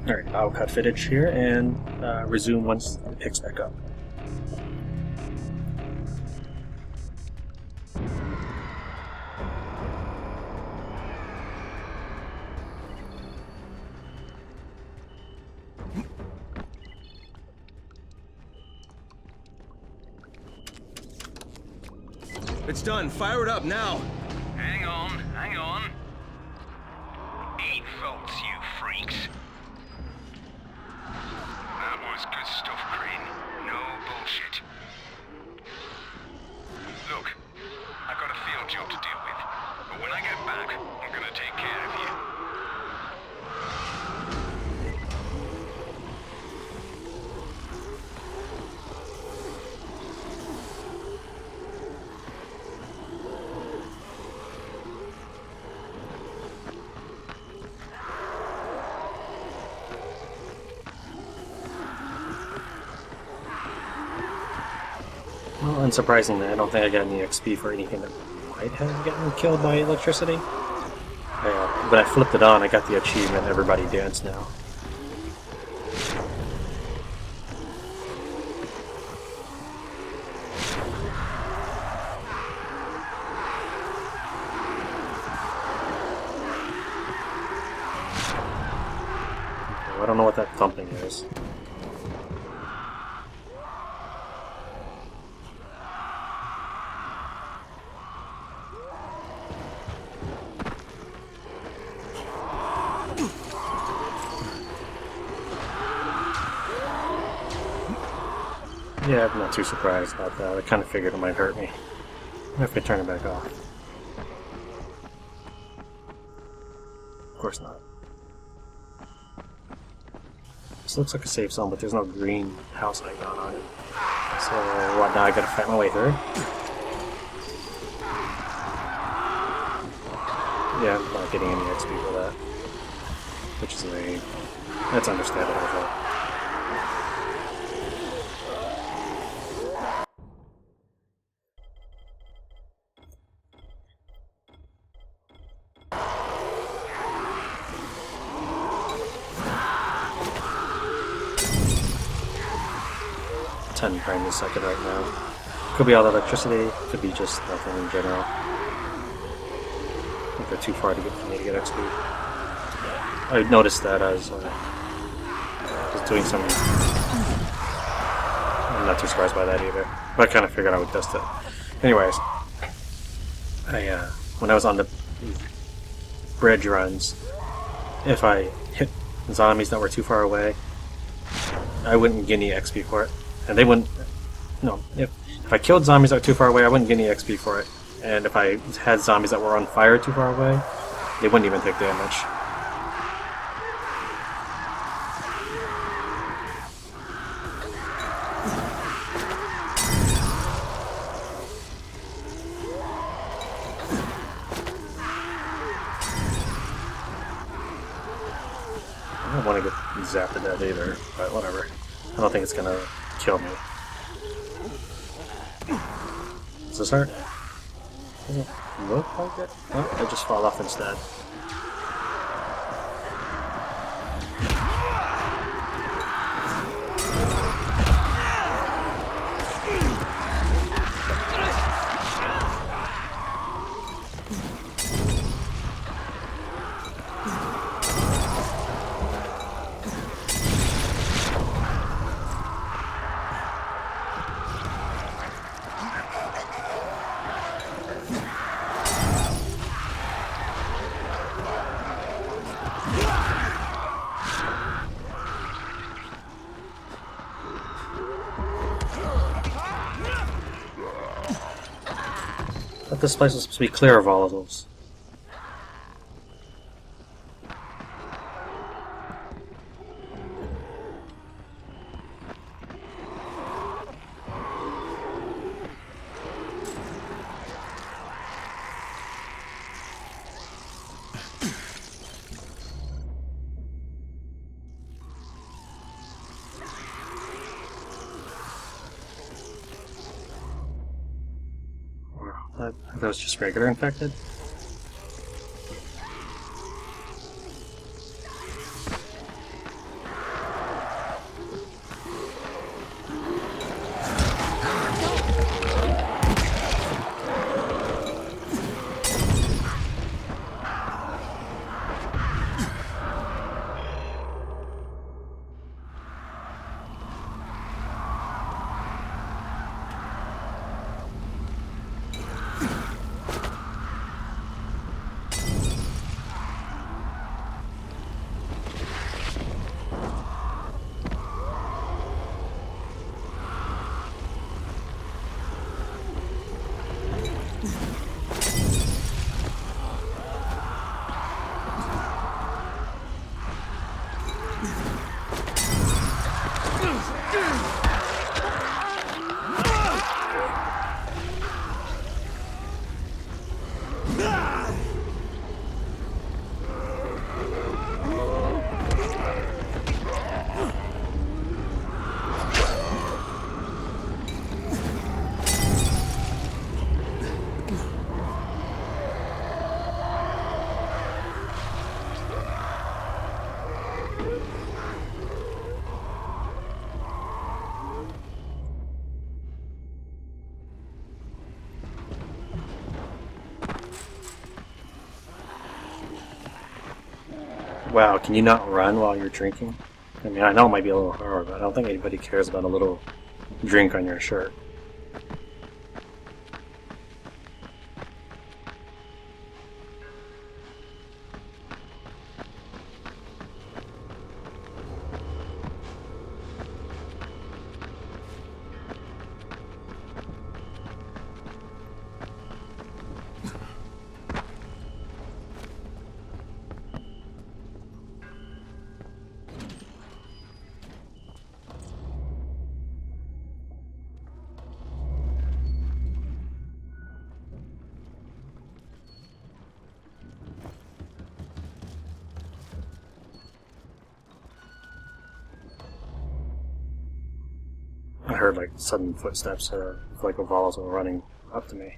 Alright, I'll cut footage here and resume once it picks back up. It's done. Fire it up now. Hang on, hang on. 8 volts, you freaks. That was good stuff, Crane. No bullshit. Look, I've got a field job to deal with, but when I get back, I'm gonna take care of you. Well, unsurprisingly, I don't think I got any XP for anything that might have gotten killed by electricity. But I flipped it on, I got the achievement, Everybody Dance Now. I don't know what that thumping is. Yeah, I'm not too surprised about that. I kind of figured it might hurt me if I turn it back off. Of course not. This looks like a safe zone, but there's no green house icon on it. So, what, now I gotta fight my way through? Yeah, I'm not getting any XP for that. Which is lame. That's understandable, though. Trying to suck it right now. Could be all the electricity, could be just nothing in general. I think they're too far to get for me to get XP. I noticed that as I was doing some. I'm not too surprised by that either, but I kind of figured I would test it. Anyways, when I was on the bridge runs, if I hit zombies that were too far away, I wouldn't get any XP for it. And they wouldn't. No, if I killed zombies that were too far away, I wouldn't get any XP for it. And if I had zombies that were on fire too far away, they wouldn't even take damage. I don't want to get zapped to death either, but whatever. I don't think it's gonna kill me. Does this hurt? Doesn't look like it? Oh, I just fall off instead. But this place is supposed to be clear of volatiles. Are those just regular infected? Wow, can you not run while you're drinking? I mean, I know it might be a little hard, but I don't think anybody cares about a little drink on your shirt. I heard like sudden footsteps or like a volatile running up to me.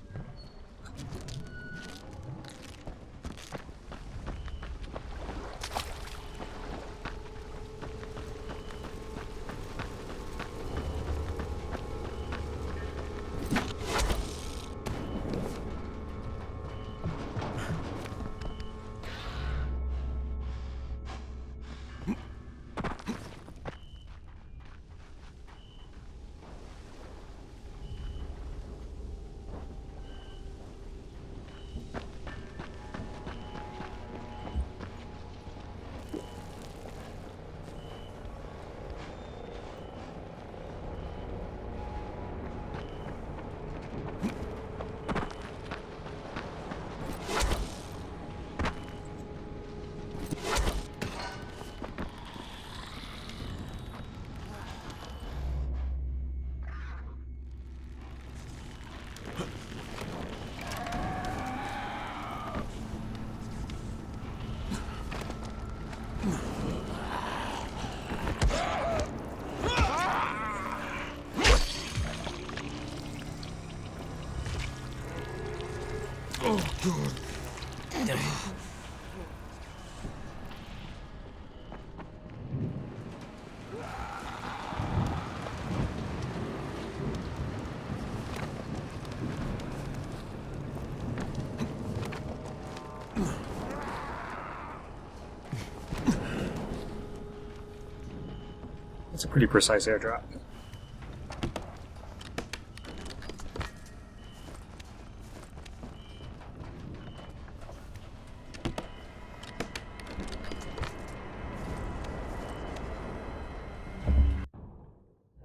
Oh, God. It's a pretty precise airdrop.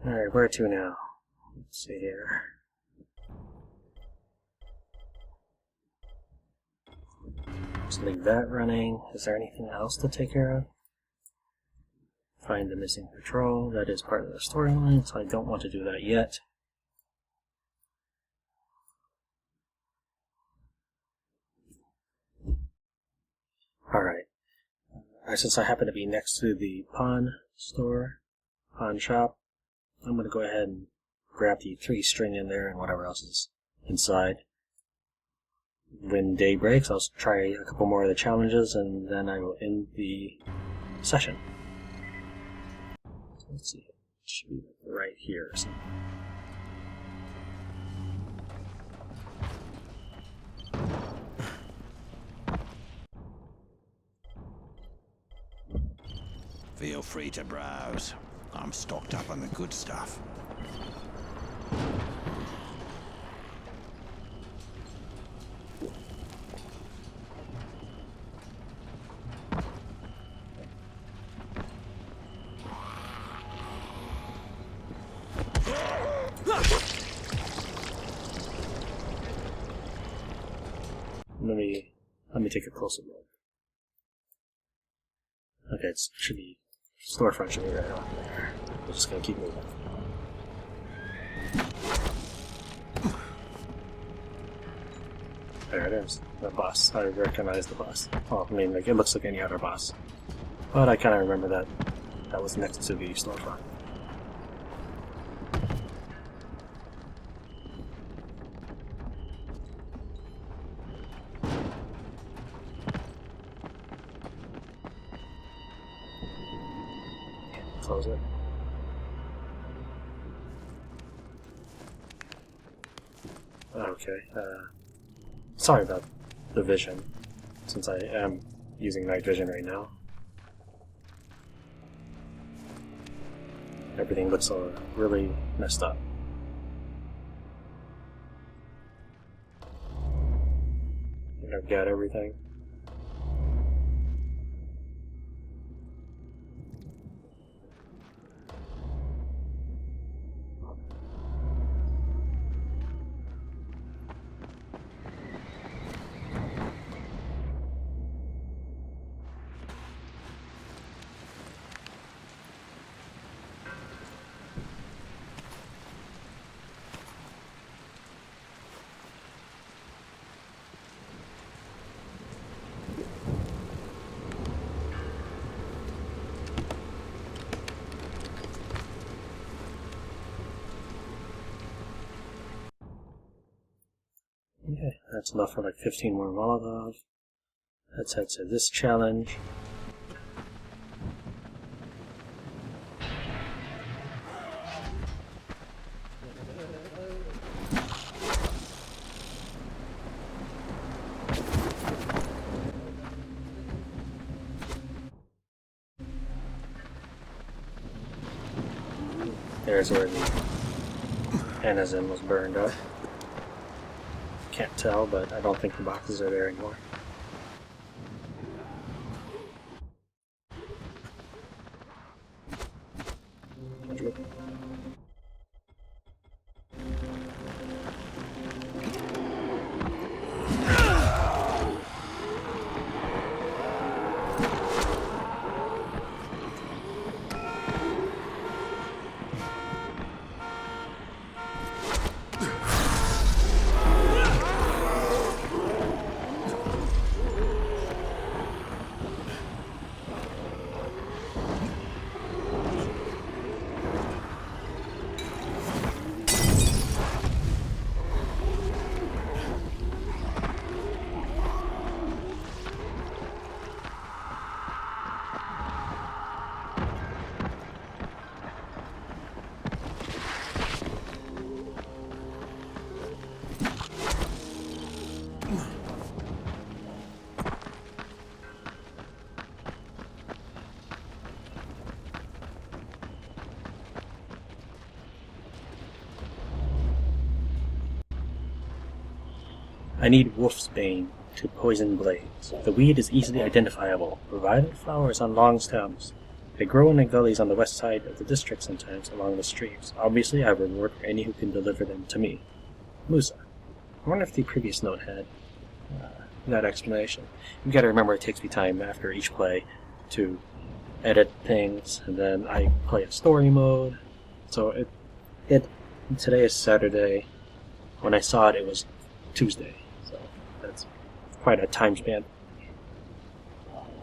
Alright, where to now? Let's see here. Just leave that running. Is there anything else to take care of? Find the missing patrol. That is part of the storyline, so I don't want to do that yet. Alright. Since I happen to be next to the pawn shop, I'm going to go ahead and grab the 3-string in there and whatever else is inside. When day breaks, I'll try a couple more of the challenges and then I will end the session. So let's see, it should be right here or something. Feel free to browse. I'm stocked up on the good stuff. Let me take a closer look. Okay, it should be storefront should be right on there. We're just gonna keep moving. There it is, the bus. I recognize the bus. Well, I mean, like, it looks like any other bus, but I kind of remember that was next to the storefront. Close it. Okay, sorry about the vision, since I am using night vision right now. Everything looks really messed up. I think I've got everything. Okay, that's enough for like 15 more Molotov. Let's head to this challenge. There's where the Anazin was burned up. Can't tell, but I don't think the boxes are there anymore. I need wolfsbane to poison blades. The weed is easily identifiable. Violet flowers on long stems. They grow in the gullies on the west side of the district sometimes along the streams. Obviously, I reward for any who can deliver them to me. Musa. I wonder if the previous note had that explanation. You gotta remember it takes me time after each play to edit things, and then I play a story mode. So today is Saturday. When I saw it, it was Tuesday. So that's quite a time span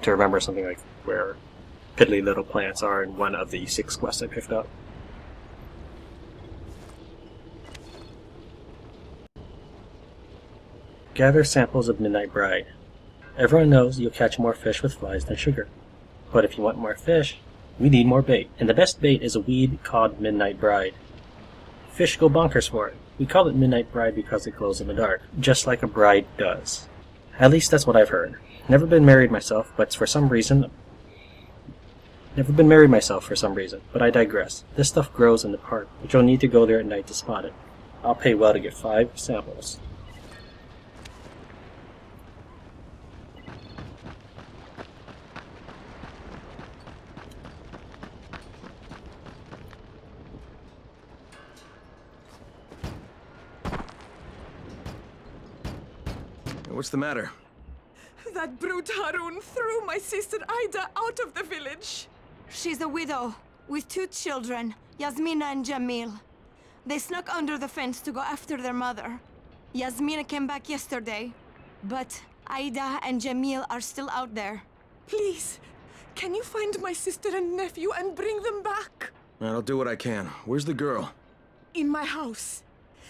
to remember something like where piddly little plants are in one of the 6 quests I picked up. Gather samples of Midnight Bride. Everyone knows you'll catch more fish with flies than sugar. But if you want more fish, we need more bait. And the best bait is a weed called Midnight Bride. Fish go bonkers for it. We call it Midnight Bride because it glows in the dark, just like a bride does. At least that's what I've heard. Never been married myself, but for some reason, but I digress. This stuff grows in the park, but you'll need to go there at night to spot it. I'll pay well to get 5 samples. What's the matter? That brute Harun threw my sister Ida out of the village. She's a widow with 2 children, Yasmina and Jamil. They snuck under the fence to go after their mother. Yasmina came back yesterday, but Ida and Jamil are still out there. Please, can you find my sister and nephew and bring them back? I'll do what I can. Where's the girl? In my house.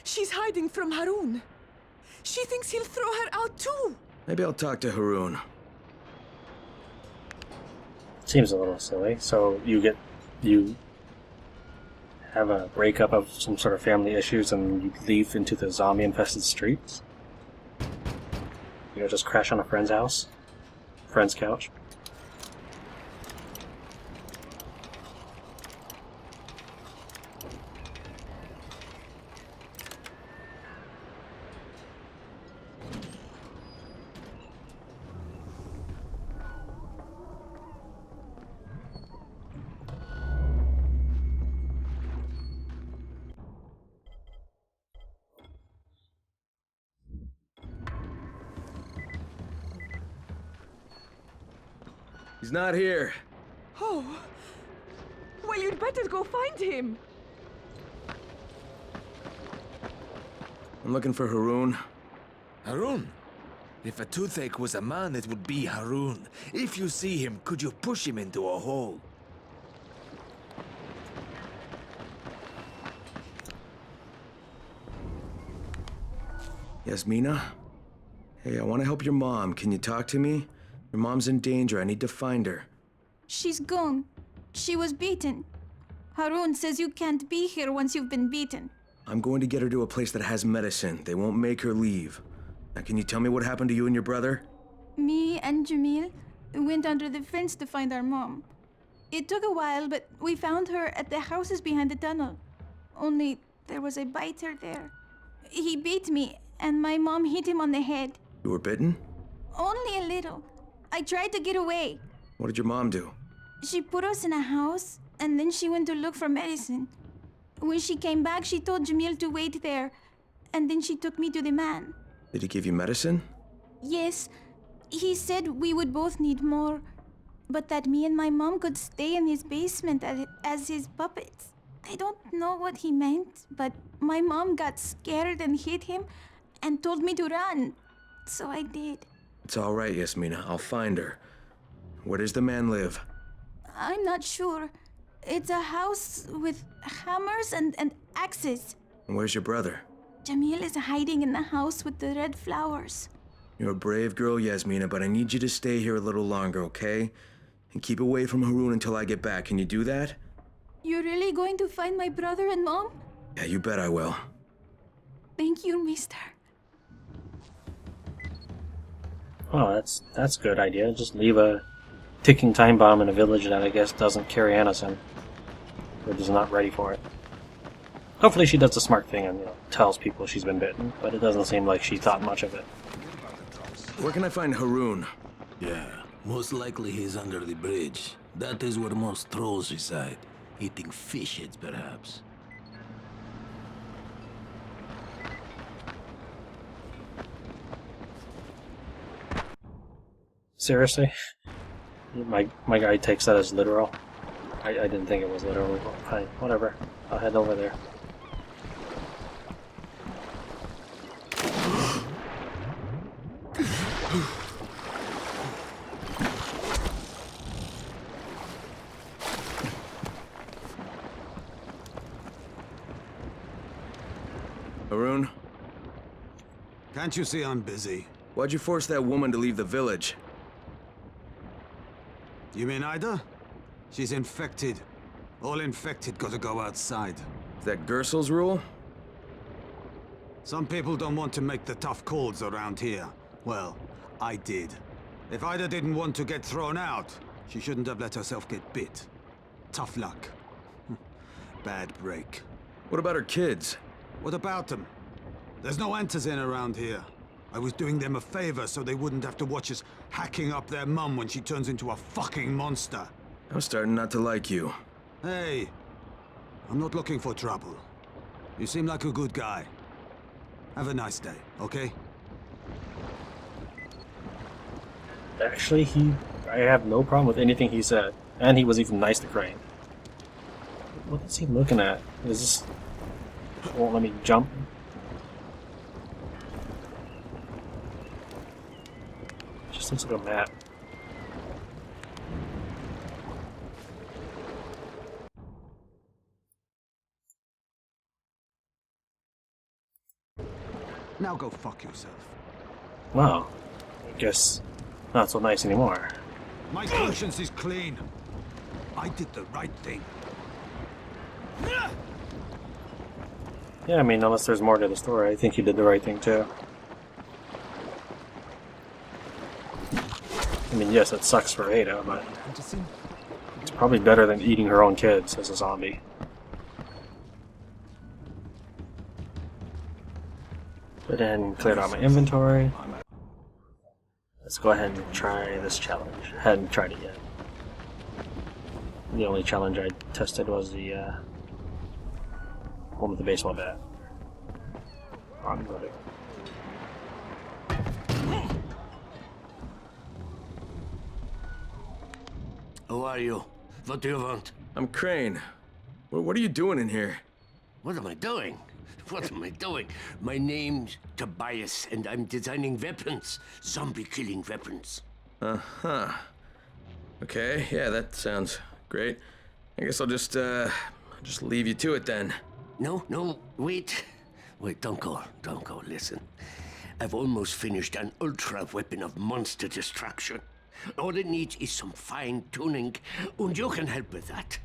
She's hiding from Harun. She thinks he'll throw her out too. Maybe I'll talk to Harun. Seems a little silly. So you have a breakup of some sort of family issues and you leave into the zombie-infested streets? You know, just crash on a friend's house? Friend's couch? He's not here. Oh. Well, you'd better go find him. I'm looking for Harun. Harun? If a toothache was a man, it would be Harun. If you see him, could you push him into a hole? Yasmina? Hey, I want to help your mom. Can you talk to me? Your mom's in danger. I need to find her. She's gone. She was beaten. Harun says you can't be here once you've been beaten. I'm going to get her to a place that has medicine. They won't make her leave. Now, can you tell me what happened to you and your brother? Me and Jamil went under the fence to find our mom. It took a while, but we found her at the houses behind the tunnel. Only there was a biter there. He beat me, and my mom hit him on the head. You were bitten? Only a little. I tried to get away. What did your mom do? She put us in a house, and then she went to look for medicine. When she came back, she told Jamil to wait there, and then she took me to the man. Did he give you medicine? Yes, he said we would both need more, but that me and my mom could stay in his basement as his puppets. I don't know what he meant, but my mom got scared and hit him and told me to run, so I did. It's all right, Yasmina. I'll find her. Where does the man live? I'm not sure. It's a house with hammers and axes. And where's your brother? Jamil is hiding in the house with the red flowers. You're a brave girl, Yasmina, but I need you to stay here a little longer, okay? And keep away from Harun until I get back. Can you do that? You're really going to find my brother and mom? Yeah, you bet I will. Thank you, mister. Oh, that's a good idea. Just leave a ticking time bomb in a village that I guess doesn't carry Anderson. Or is not ready for it. Hopefully she does the smart thing and, tells people she's been bitten, but it doesn't seem like she thought much of it. Where can I find Harun? Yeah, most likely he's under the bridge. That is where most trolls reside. Eating fish heads, perhaps. Seriously? My guy takes that as literal. I didn't think it was literal. Fine, whatever. I'll head over there. Arun? Can't you see I'm busy? Why'd you force that woman to leave the village? You mean Ida? She's infected. All infected gotta go outside. Is that Gersel's rule? Some people don't want to make the tough calls around here. Well, I did. If Ida didn't want to get thrown out, she shouldn't have let herself get bit. Tough luck. Bad break. What about her kids? What about them? There's no antizin around here. I was doing them a favor so they wouldn't have to watch us hacking up their mum when she turns into a fucking monster. I'm starting not to like you. Hey, I'm not looking for trouble. You seem like a good guy. Have a nice day, okay? Actually, I have no problem with anything he said. And he was even nice to Crane. What is he looking at? Is this... won't let me jump? Just looks like a map. Now go fuck yourself. Wow. I guess not so nice anymore. My conscience is clean. I did the right thing. Yeah, I mean, unless there's more to the story, I think you did the right thing too. I mean, yes, it sucks for Ada, but it's probably better than eating her own kids as a zombie. But then cleared out my inventory. Let's go ahead and try this challenge. I hadn't tried it yet. The only challenge I tested was the one with the baseball bat. I'm ready. Who are you? What do you want? I'm Crane. What are you doing in here? What am I doing? What am I doing? My name's Tobias, and I'm designing weapons. Zombie-killing weapons. Uh-huh. Okay, yeah, that sounds great. I guess I'll just leave you to it then. No, wait. Wait, don't go, listen. I've almost finished an ultra weapon of monster destruction. All it needs is some fine-tuning, and you can help with that.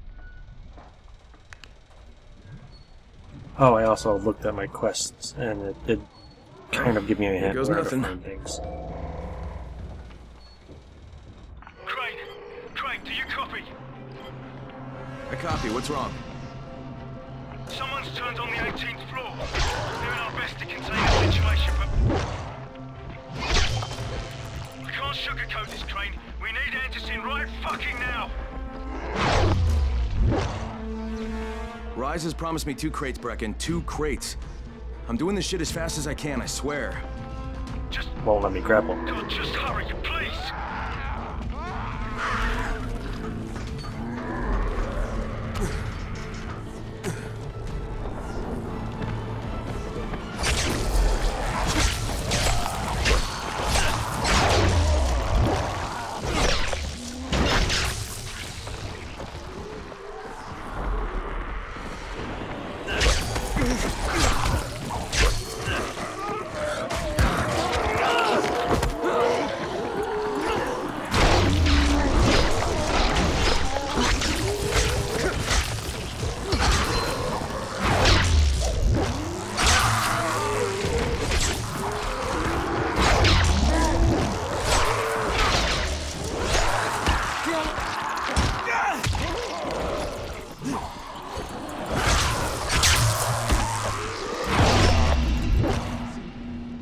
Oh, I also looked at my quests, and it did kind of give me a hint goes where nothing. to find things. Craig, do you copy? I copy. What's wrong? Someone's turned on the 18th floor. We're doing our best to contain the situation, but... we can't sugarcoat this, Crane. We need Anderson right fucking now. Rise has promised me 2 crates, Brecken. 2 crates. I'm doing this shit as fast as I can, I swear. Just... won't let me grapple. God, just hurry, please.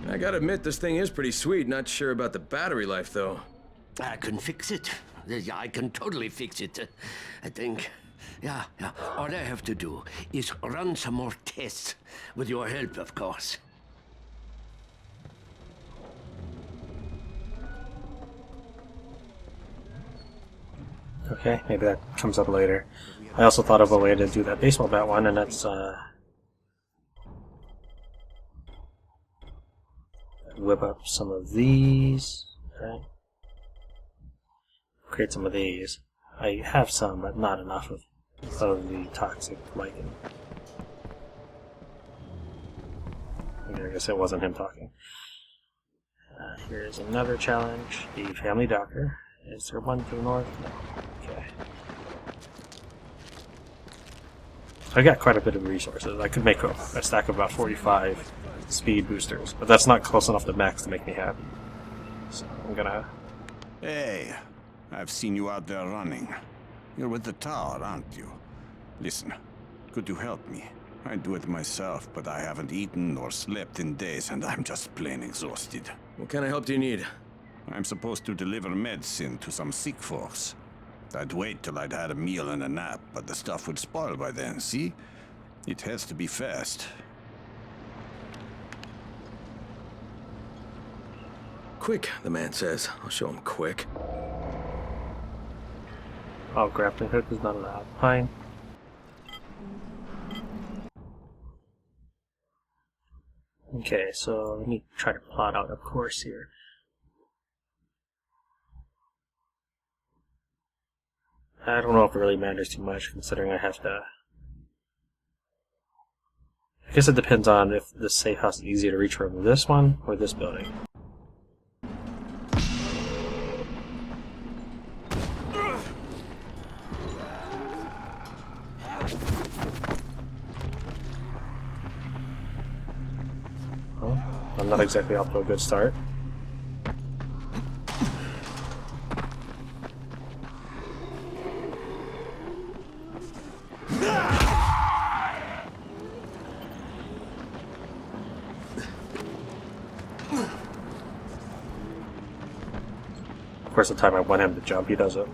I gotta admit, this thing is pretty sweet. Not sure about the battery life, though. I can fix it. Yeah, I can totally fix it. I think. Yeah. All I have to do is run some more tests. With your help, of course. Okay, maybe that comes up later. I also thought of a way to do that baseball bat one, and that's whip up some of these. Right? Create some of these. I have some, but not enough of the toxic lichen. I guess it wasn't him talking. Here's another challenge. The family doctor. Is there one to the north? No. Okay. I got quite a bit of resources. I could make a stack of about 45 speed boosters, but that's not close enough to max to make me happy. So I'm gonna... Hey, I've seen you out there running. You're with the tower, aren't you? Listen, could you help me? I'd do it myself, but I haven't eaten or slept in days, and I'm just plain exhausted. What kind of help do you need? I'm supposed to deliver medicine to some sick folks. I'd wait till I'd had a meal and a nap, but the stuff would spoil by then, see? It has to be fast. Quick, the man says. I'll show him quick. Oh, grappling hook is not allowed. Fine. Okay, so let me try to plot out a course here. I don't know if it really matters too much, considering I have to... I guess it depends on if the safe house is easier to reach from this one or this building. Well, I'm not exactly off to a good start. Of course, the time I want him to jump, he does it.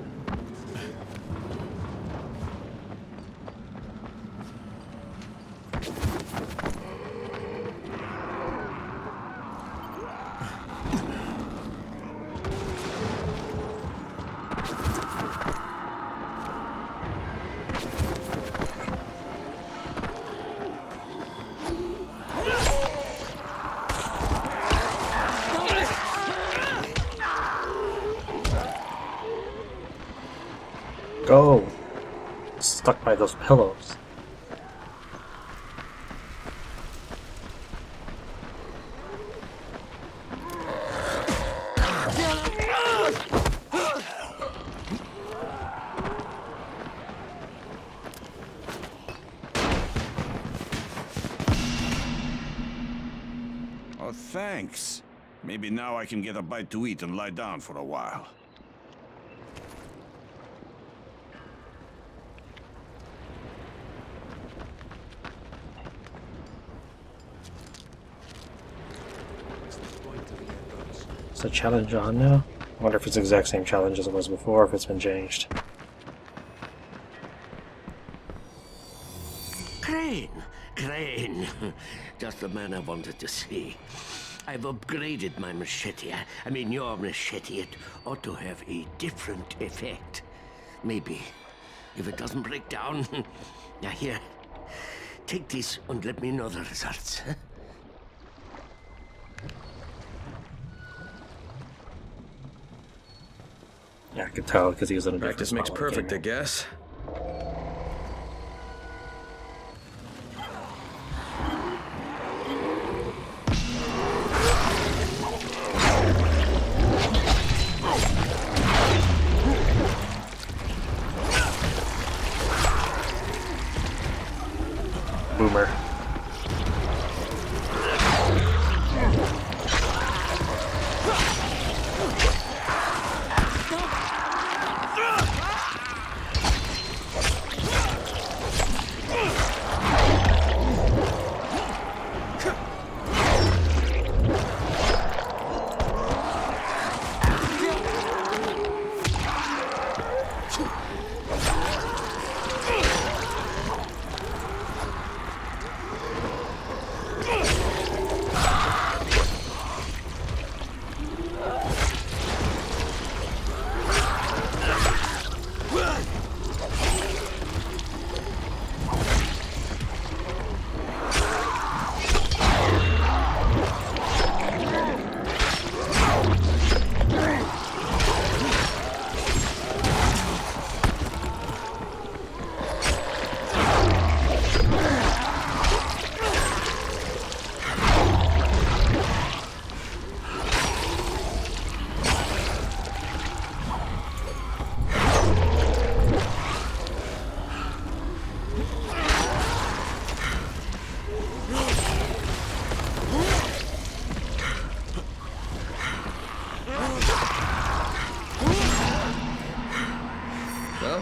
Go! Stuck by those pillows. Oh, thanks. Maybe now I can get a bite to eat and lie down for a while. Is the challenge on now? I wonder if it's the exact same challenge as it was before, or if it's been changed. Crane! Crane! Just the man I wanted to see. I've upgraded my machete. I mean, your machete. It ought to have a different effect. Maybe. If it doesn't break down. Now here. Take this and let me know the results. Yeah, I could tell because he was in a different Practice makes spot when I came perfect, I guess. Boomer.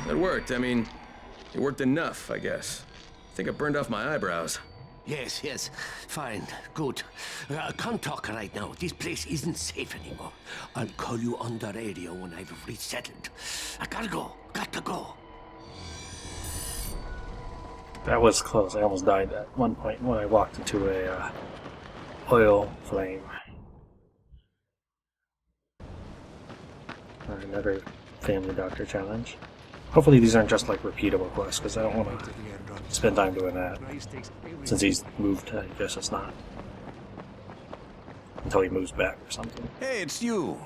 It worked. I mean, it worked enough, I guess. I think I burned off my eyebrows. Yes, yes. Fine. Good. Can't talk right now. This place isn't safe anymore. I'll call you on the radio when I've resettled. I gotta go. Got to go. That was close. I almost died at one point when I walked into a oil flame. Another family doctor challenge. Hopefully these aren't just like repeatable quests, because I don't want to spend time doing that. Since he's moved, I guess it's not. Until he moves back or something. Hey, it's you.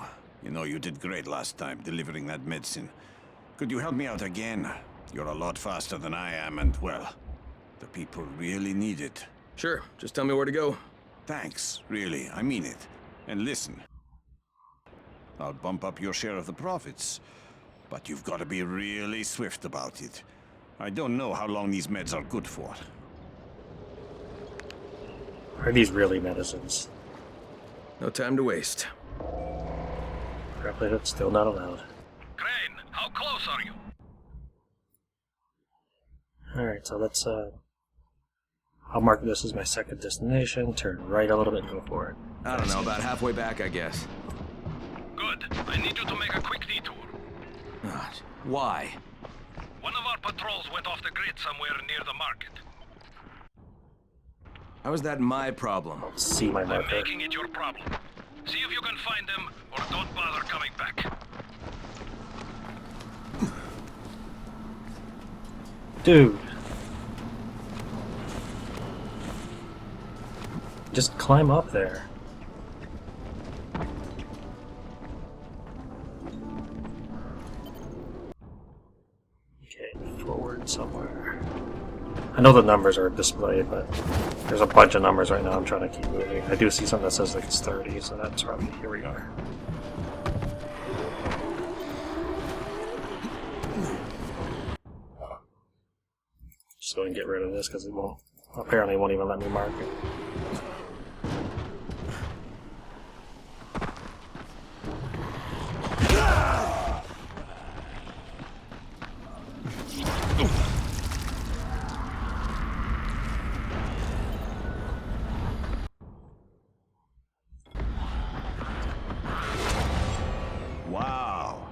You know, you did great last time, delivering that medicine. Could you help me out again? You're a lot faster than I am, and, well, the people really need it. Sure, just tell me where to go. Thanks, really, I mean it. And listen, I'll bump up your share of the profits, but you've got to be really swift about it. I don't know how long these meds are good for. Are these really medicines? No time to waste. Grappling hook still not allowed. Crane, how close are you? Alright, so let's I'll mark this as my second destination, turn right a little bit and go for it. I don't know, about halfway back, I guess. Good. I need you to make a quick detour. Why? One of our patrols went off the grid somewhere near the market. How is that my problem? See my I'm marker. making it your problem. See if you can find them, or don't bother coming back. Dude. Just climb up there. Okay, forward somewhere. I know the numbers are displayed, but there's a bunch of numbers right now. I'm trying to keep moving. I do see something that says like it's 30, so that's probably here we are. Just go and get rid of this because it won't. Apparently, it won't even let me mark it. Wow.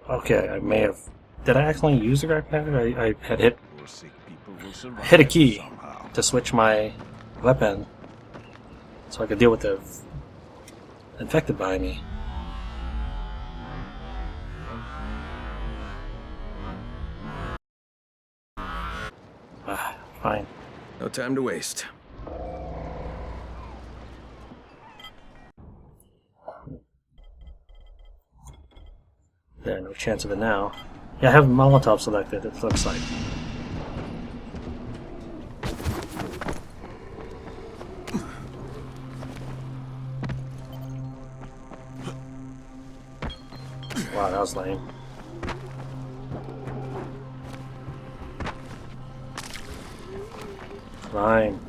Okay, I may have. Did I accidentally use the backpack? I had hit a key to switch my weapon so I could deal with the infected by me. Fine. No time to waste. Yeah, no chance of it now. Yeah, I have Molotov selected, it looks like. Wow, that was lame. Fine.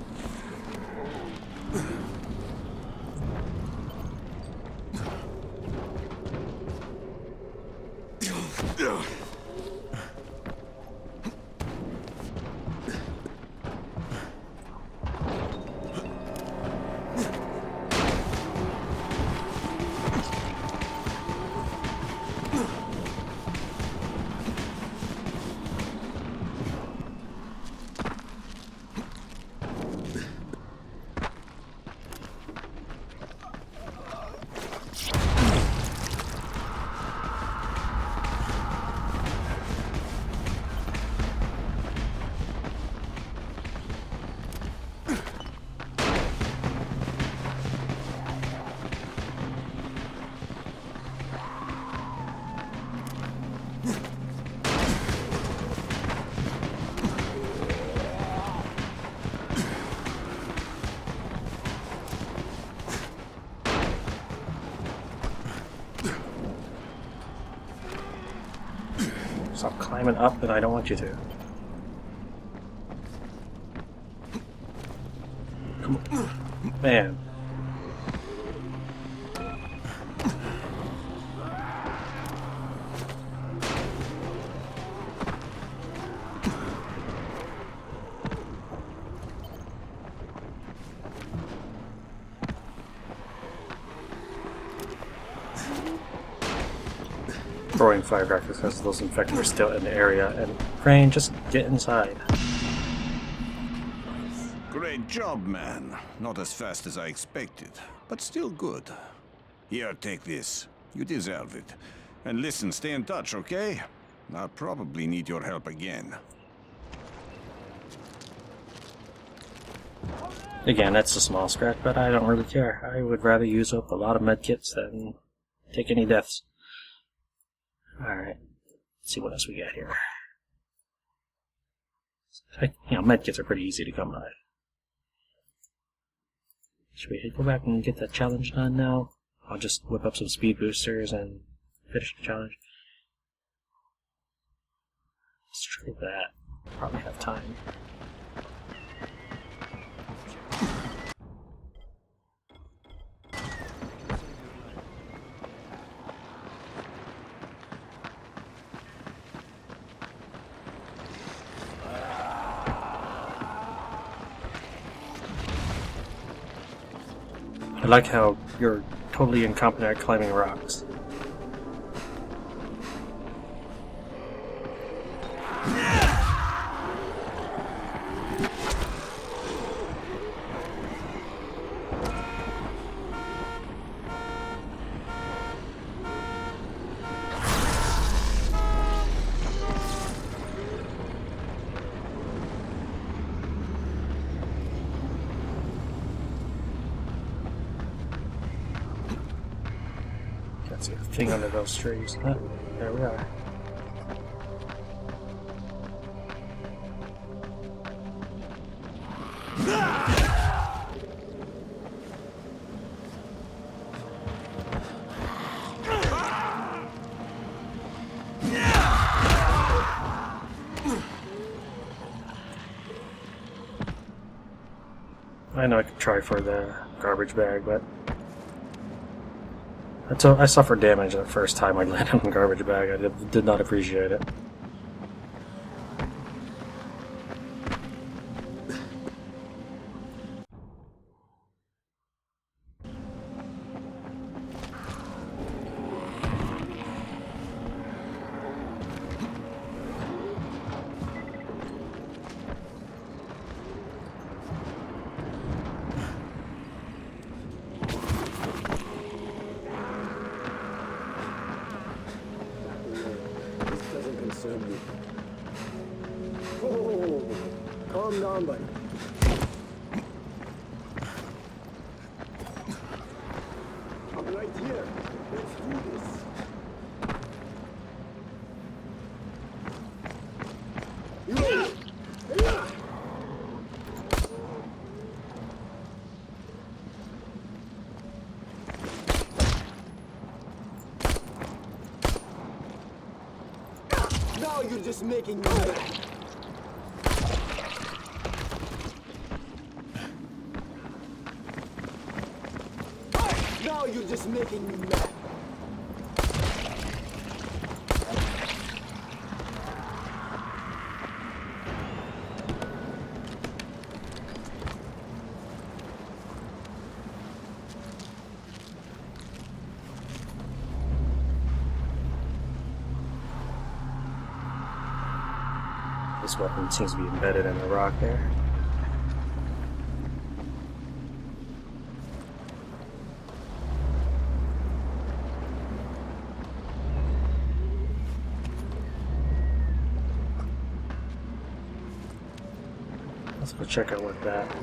Stop climbing up, and I don't want you to. Come on. Man. throwing firecrackers because those infected are still in the area. And Crane, just get inside. Great job, man. Not as fast as I expected, but still good. Here, take this. You deserve it. And listen, stay in touch, okay? I'll probably need your help again. Again, that's a small scratch, but I don't really care. I would rather use up a lot of medkits than take any deaths. Alright, let's see what else we got here. Medkits are pretty easy to come by. Should we go back and get that challenge done now? I'll just whip up some speed boosters and finish the challenge. Let's try that. Probably have time. I like how you're totally incompetent at climbing rocks. Can't see a thing under those trees. Huh? There we are. I know I could try for the garbage bag, but I suffered damage the first time I landed on the garbage bag. I did not appreciate it. Oh, calm down, buddy. I'm right here. Let's do this. Now you're just making me mad. Now you're just making me mad. This weapon seems to be embedded in the rock there. Let's go check out what that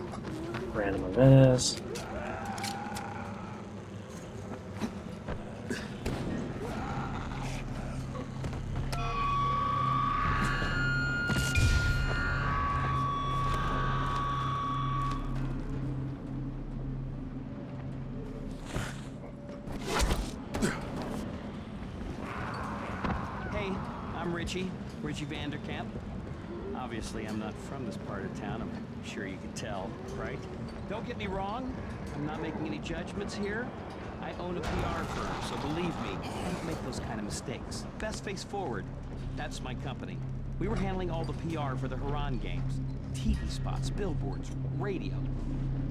random event is. Richie Vanderkamp. Obviously, I'm not from this part of town. I'm sure you can tell, right? Don't get me wrong. I'm not making any judgments here. I own a PR firm, so believe me, I don't make those kind of mistakes. Best face forward. That's my company. We were handling all the PR for the Haran games. TV spots, billboards, radio.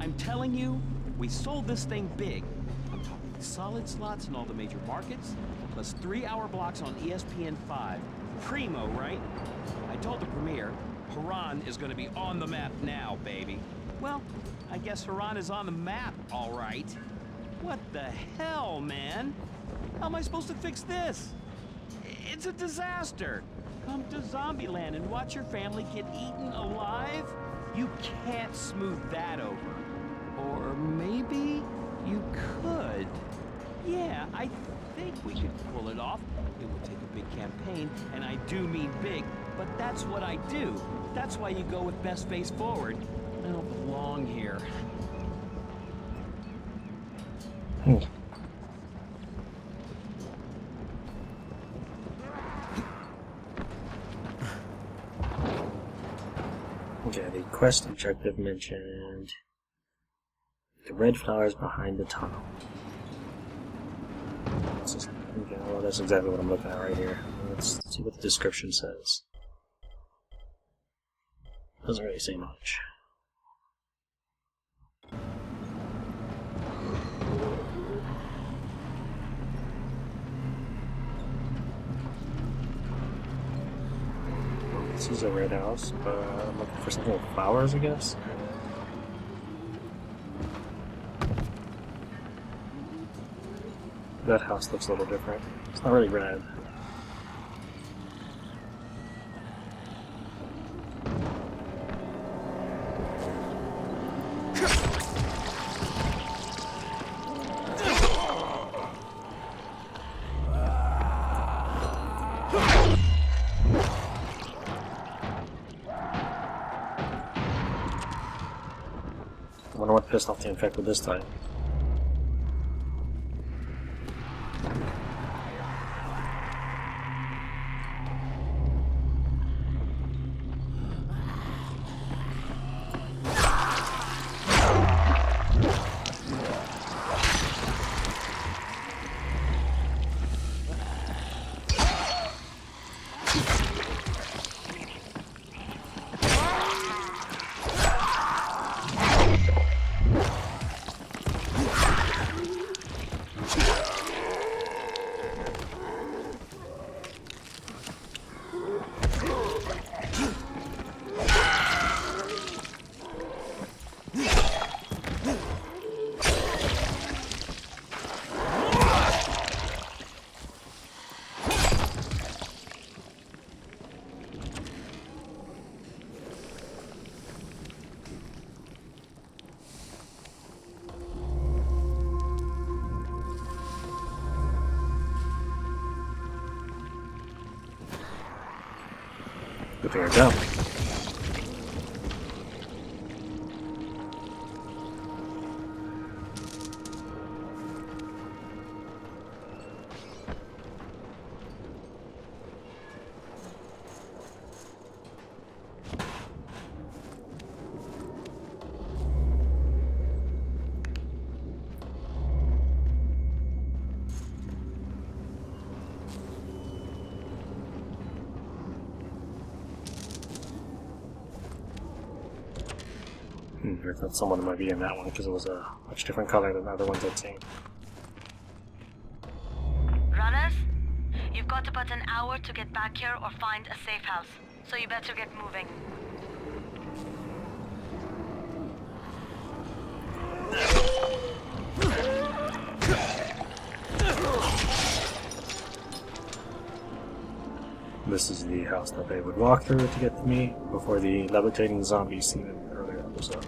I'm telling you, we sold this thing big. I'm talking solid slots in all the major markets, plus 3-hour blocks on ESPN5. Primo, right? I told the premiere, Haran is gonna be on the map now, baby. Well, I guess Haran is on the map, all right. What the hell, man? How am I supposed to fix this? It's a disaster. Come to Zombieland and watch your family get eaten alive? You can't smooth that over. Or maybe you could. Yeah, I think we could pull it off. It will take a big campaign, and I do mean big, but that's what I do. That's why you go with best face forward. I don't belong here. Okay, the quest objective mentioned the red flowers behind the tunnel. Okay, well, that's exactly what I'm looking at right here. Let's see what the description says. Doesn't really say much. This is a red house, but I'm looking for something with flowers, I guess. That house looks a little different. It's not really red. I wonder what pissed off the infected this time. Good thing I jumped. I thought someone might be in that one because it was a much different color than the other ones I'd seen. Runners, you've got about an hour to get back here or find a safe house, so you better get moving. This is the house that they would walk through to get to me before the levitating zombies seen in the earlier episode.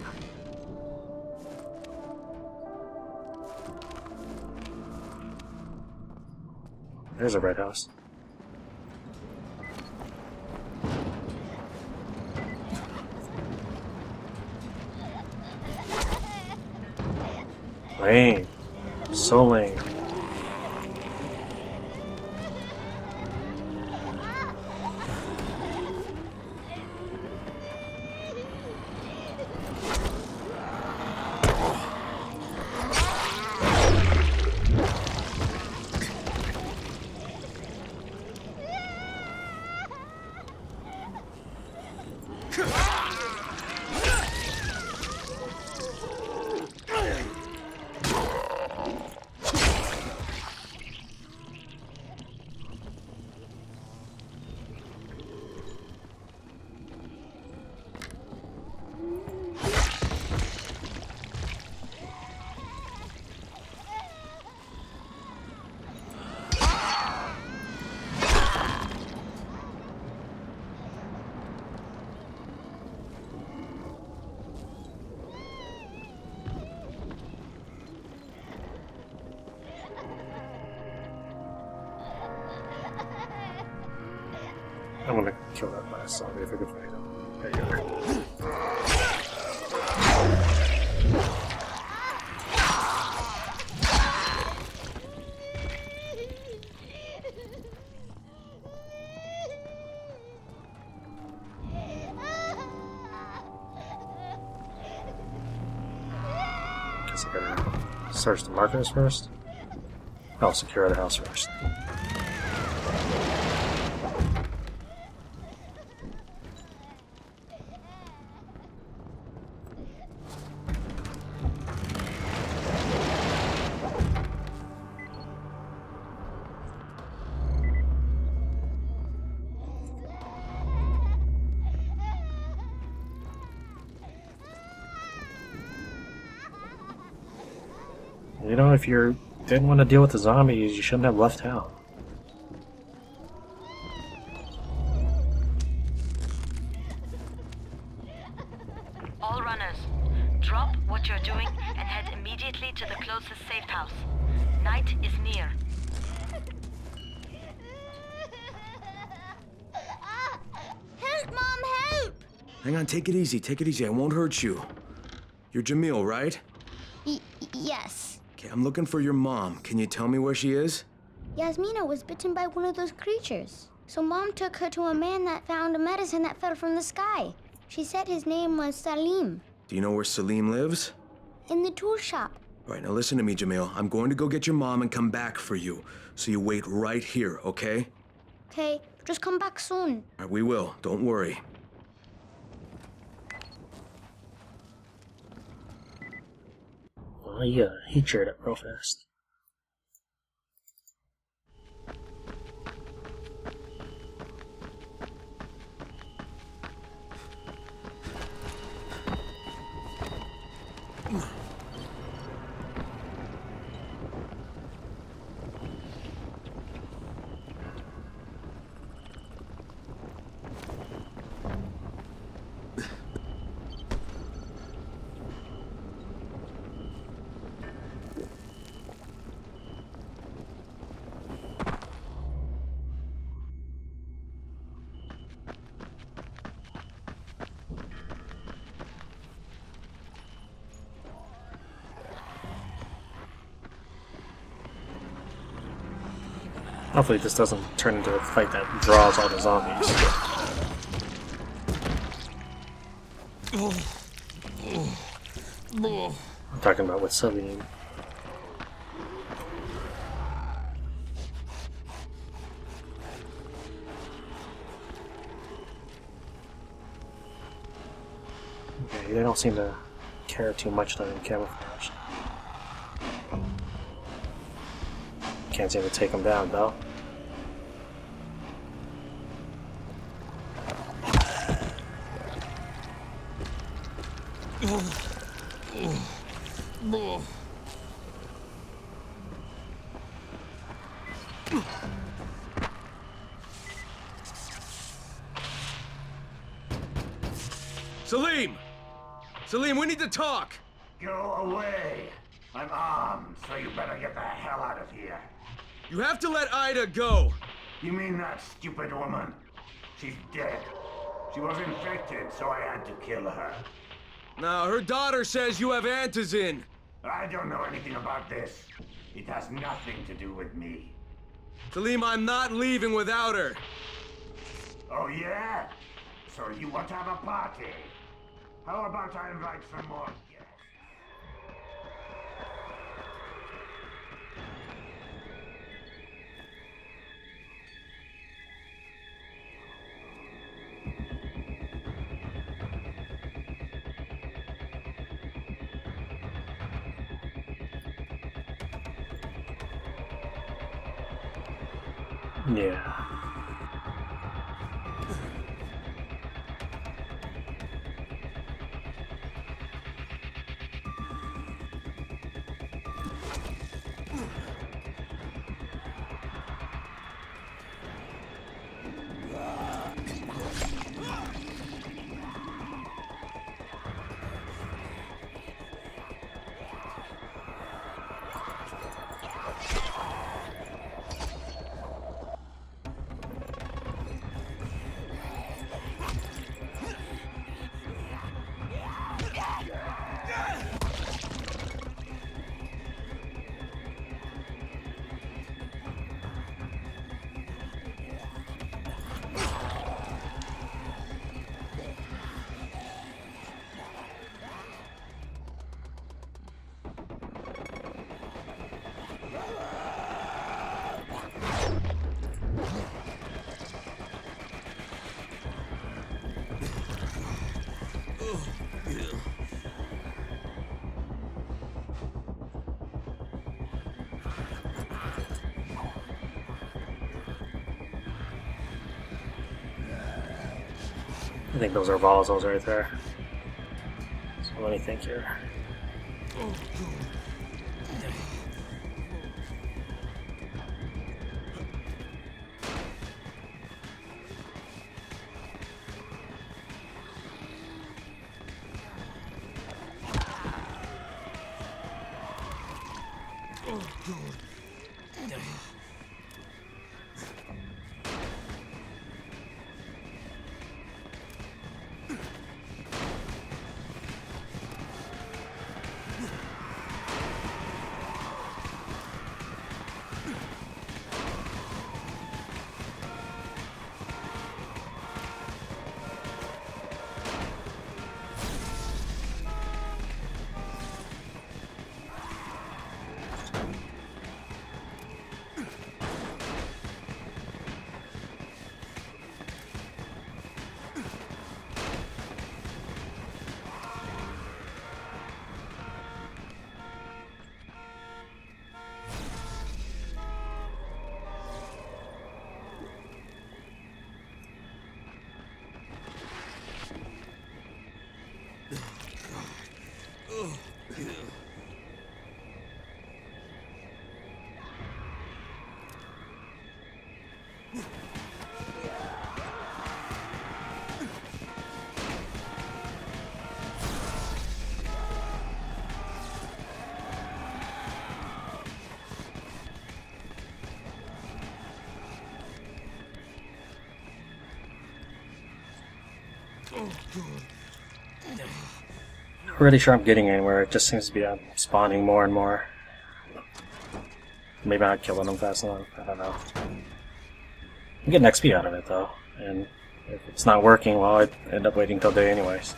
There's a red house. Lame. So lame. I'm gonna kill that last zombie if I can find him. There you are. Guess I gotta search the markers first. I'll secure the house first. You know, if you didn't want to deal with the zombies, you shouldn't have left town. All runners, drop what you're doing and head immediately to the closest safe house. Night is near. Help, Mom, help! Hang on, take it easy, I won't hurt you. You're Jamil, right? Yes. Okay, I'm looking for your mom. Can you tell me where she is? Yasmina was bitten by one of those creatures. So Mom took her to a man that found a medicine that fell from the sky. She said his name was Salim. Do you know where Salim lives? In the tool shop. All right, now listen to me, Jamil. I'm going to go get your mom and come back for you. So you wait right here, okay? Okay, just come back soon. All right, we will. Don't worry. Well, yeah, he cheered up real fast. Hopefully this doesn't turn into a fight that draws all the zombies. I'm talking about with Salim. Okay, they don't seem to care too much that I'm camouflaged. Can't seem to take them down though. Salim! Salim, we need to talk! Go away! I'm armed, so you better get the hell out of here. You have to let Ida go! You mean that stupid woman? She's dead. She was infected, so I had to kill her. Now, her daughter says you have antizin. I don't know anything about this. It has nothing to do with me. Salim, I'm not leaving without her. Oh, yeah? So you want to have a party? How about I invite some more guests? Yeah. I think those are volatiles right there. So let me think here. Not really sure I'm getting anywhere. It just seems to be spawning more and more. Maybe I'm not killing them fast enough. I don't know. I'm getting XP out of it though, and if it's not working, well, I'd end up waiting till day anyways.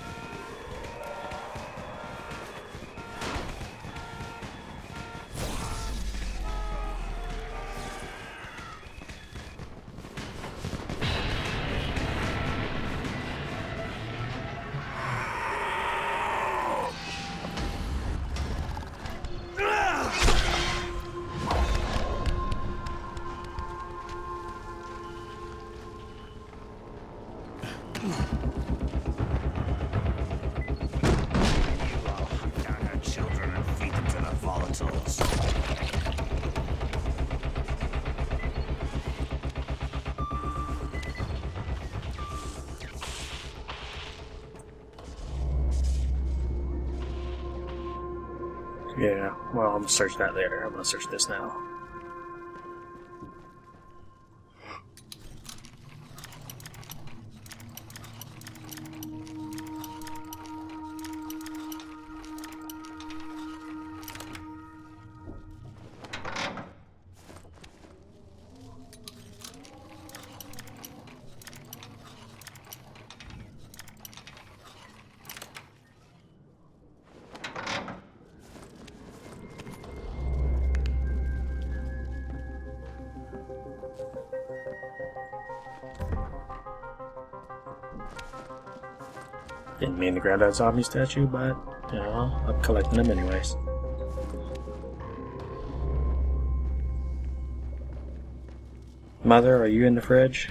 Yeah, well, I'm gonna search that later. I'm gonna search this now. Didn't mean to grab that zombie statue, but, you know, I'm collecting them anyways. Mother, are you in the fridge?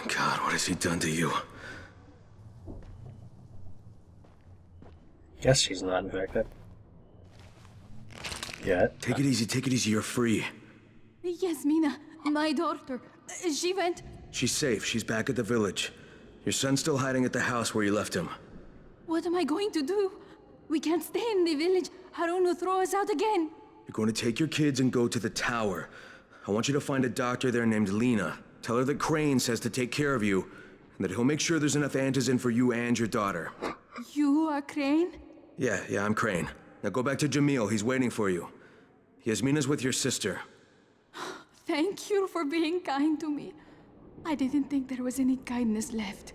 God, what has he done to you? Guess she's not infected. Yet. Take it easy, you're free. Yasmina, my daughter, she went... She's safe, she's back at the village. Your son's still hiding at the house where you left him. What am I going to do? We can't stay in the village. Harun will throw us out again. You're going to take your kids and go to the tower. I want you to find a doctor there named Lena. Tell her that Crane says to take care of you, and that he'll make sure there's enough antizin for you and your daughter. You are Crane? Yeah, I'm Crane. Now go back to Jamil, he's waiting for you. Yasmina's with your sister. Thank you for being kind to me. I didn't think there was any kindness left.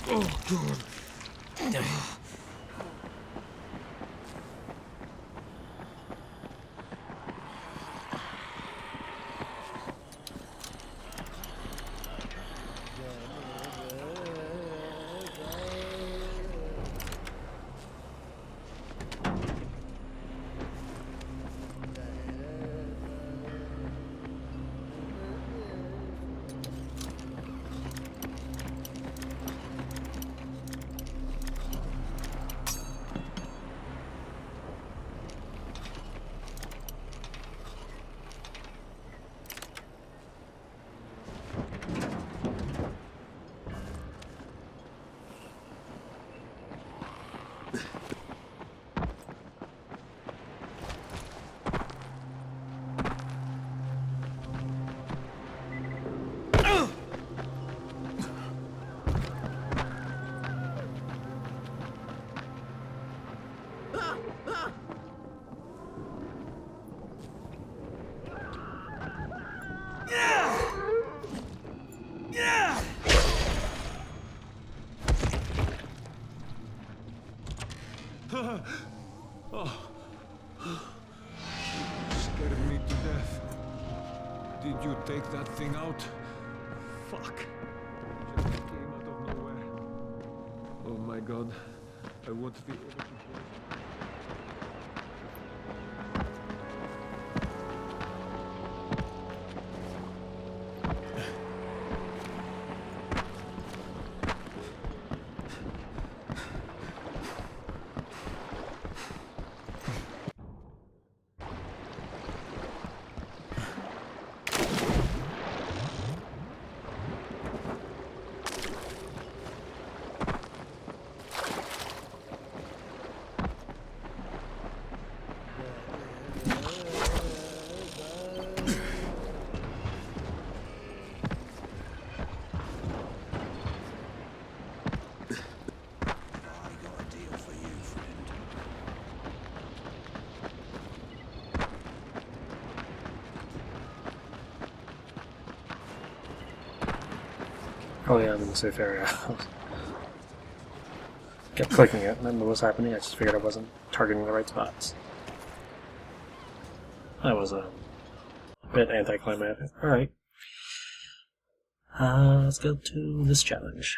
Oh, God. Oh. Scared me to death. Did you take that thing out? Fuck. Just came out of nowhere. Oh my God. I want to be able to... Oh yeah, I'm in the safe area. Kept clicking it, and then what was happening? I just figured I wasn't targeting the right spots. That was a bit anticlimactic. Alright. Let's go to this challenge.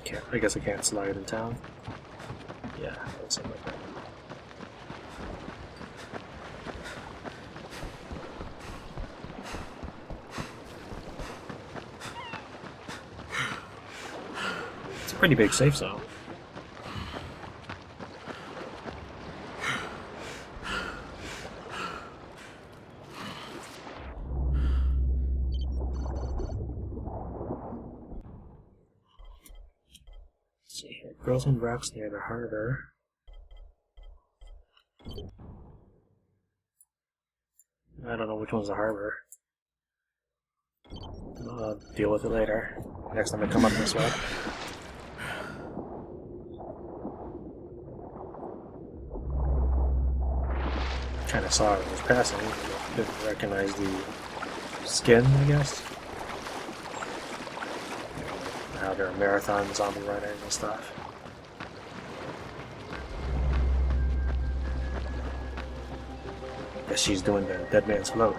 Okay, I guess I can't slide in town. Yeah, something like that. It's a pretty big safe zone. Girls on rocks near the harbor. I don't know which one's the harbor. I'll deal with it later. Next time I come up this way. Kinda saw it when it was passing. Didn't recognize the skin, I guess. How they're marathon zombie runners and stuff. Guess she's doing the dead man's float.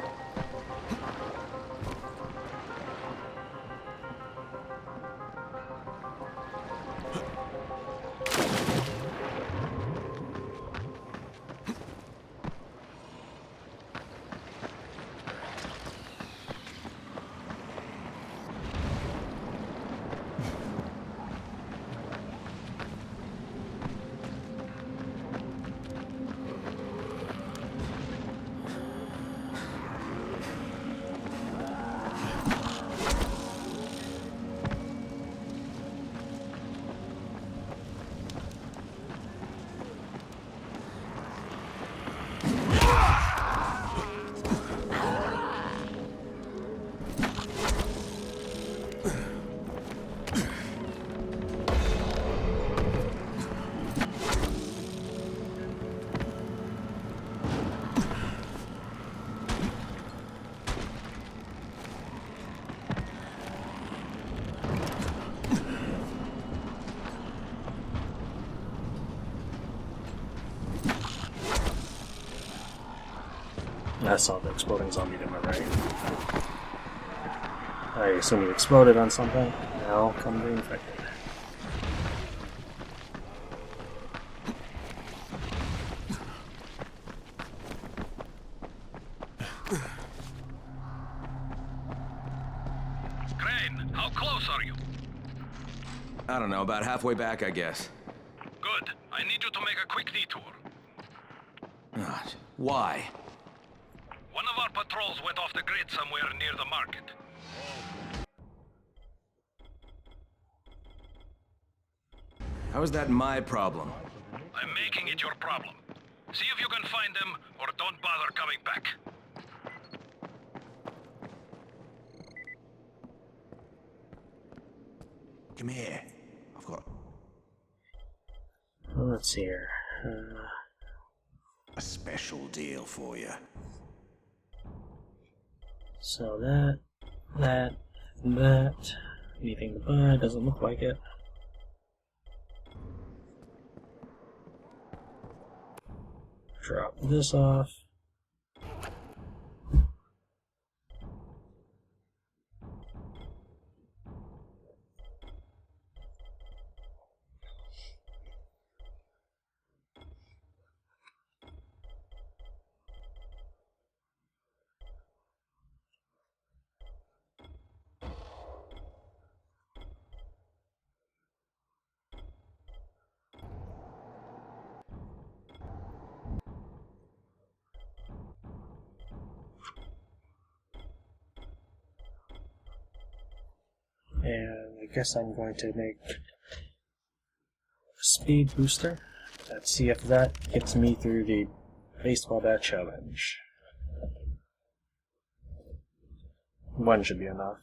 I saw the exploding zombie to my right. I assume he exploded on something. Now come to infected. Crane, how close are you? I don't know, about halfway back, I guess. Good. I need you to make a quick detour. Why? One of our patrols went off the grid somewhere near the market. How is that my problem? I'm making it your problem. See if you can find them, or don't bother coming back. Come here. I've got... Well, let's see here. a special deal for you. So that. Anything to buy? Doesn't look like it. Drop this off. And I guess I'm going to make a speed booster. Let's see if that gets me through the baseball bat challenge. One should be enough.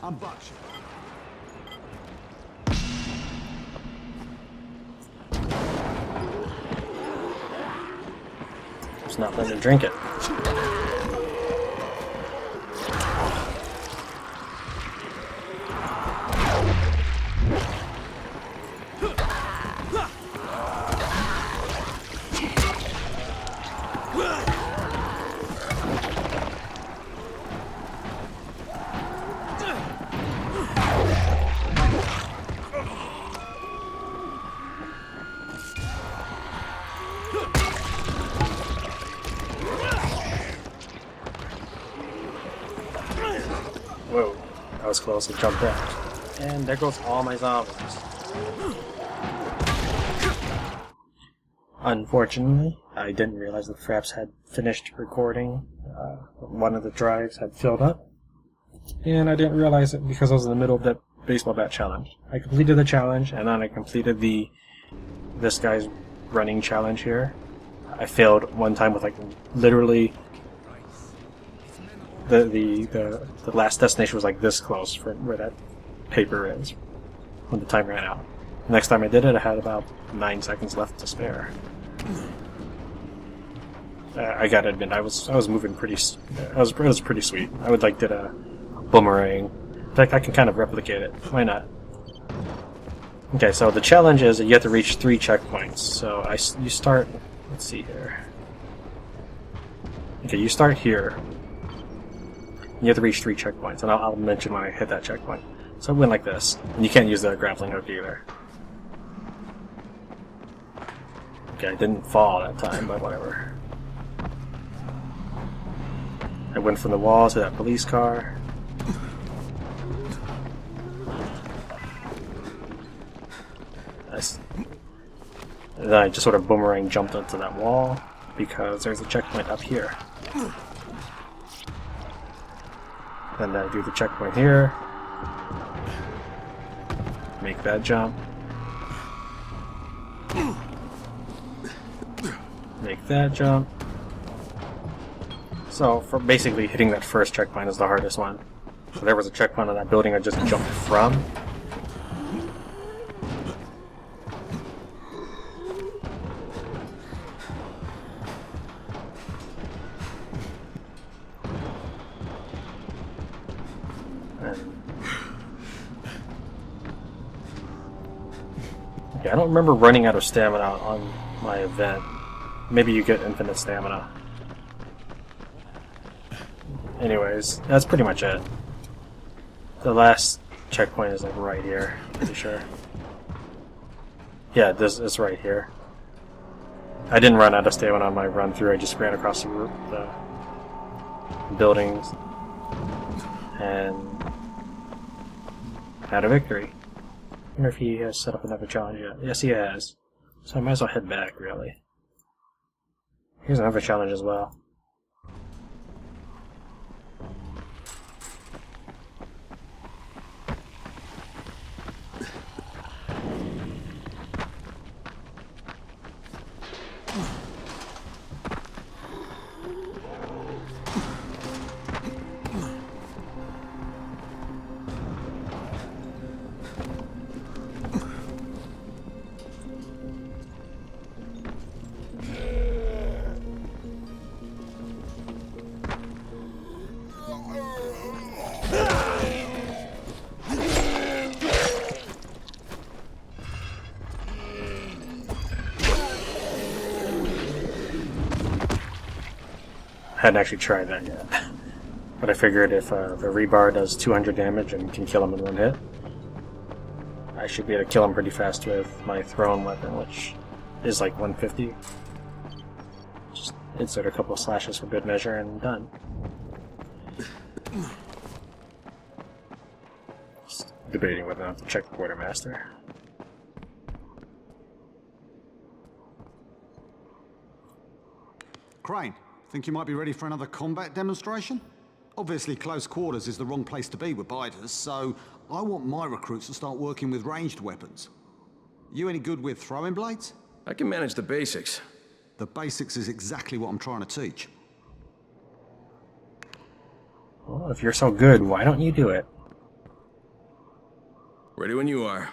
I'm Buckshot. It's not letting me drink it. was close and jumped out. And there goes all my zombies. Unfortunately, I didn't realize the Fraps had finished recording. One of the drives had filled up. And I didn't realize it because I was in the middle of that baseball bat challenge. I completed the challenge, and then I completed this guy's running challenge here. I failed one time with like literally the last destination was like this close from where that paper is when the time ran out. Next time I did it, I had about 9 seconds left to spare. I gotta admit, I was moving pretty. It was pretty sweet. I would like did a boomerang. In fact, I can kind of replicate it. Why not? Okay, so the challenge is that you have to reach 3 checkpoints. So you start. Let's see here. Okay, you start here. You have to reach 3 checkpoints, and I'll mention when I hit that checkpoint. So it went like this, and you can't use the grappling hook either. Okay, I didn't fall that time, but whatever. I went from the wall to that police car. And then I just sort of boomerang jumped onto that wall because there's a checkpoint up here. Then I do the checkpoint here. Make that jump. Make that jump. So, for basically hitting that first checkpoint is the hardest one. So there was a checkpoint on that building I just jumped from. I don't remember running out of stamina on my event. Maybe you get infinite stamina. Anyways, that's pretty much it. The last checkpoint is like right here, pretty sure. Yeah, it's right here. I didn't run out of stamina on my run through, I just ran across the buildings and had a victory. I wonder if he has set up another challenge yet. Yes, he has. So I might as well head back, really. Here's another challenge as well. I hadn't actually tried that yet. But I figured if the rebar does 200 damage and can kill him in one hit, I should be able to kill him pretty fast with my thrown weapon, which is like 150. Just insert a couple of slashes for good measure and done. Just debating whether or not to check the quartermaster. Crane, think you might be ready for another combat demonstration? Obviously, close quarters is the wrong place to be with biters, so I want my recruits to start working with ranged weapons. You any good with throwing blades? I can manage the basics. The basics is exactly what I'm trying to teach. Well, if you're so good, why don't you do it? Ready when you are.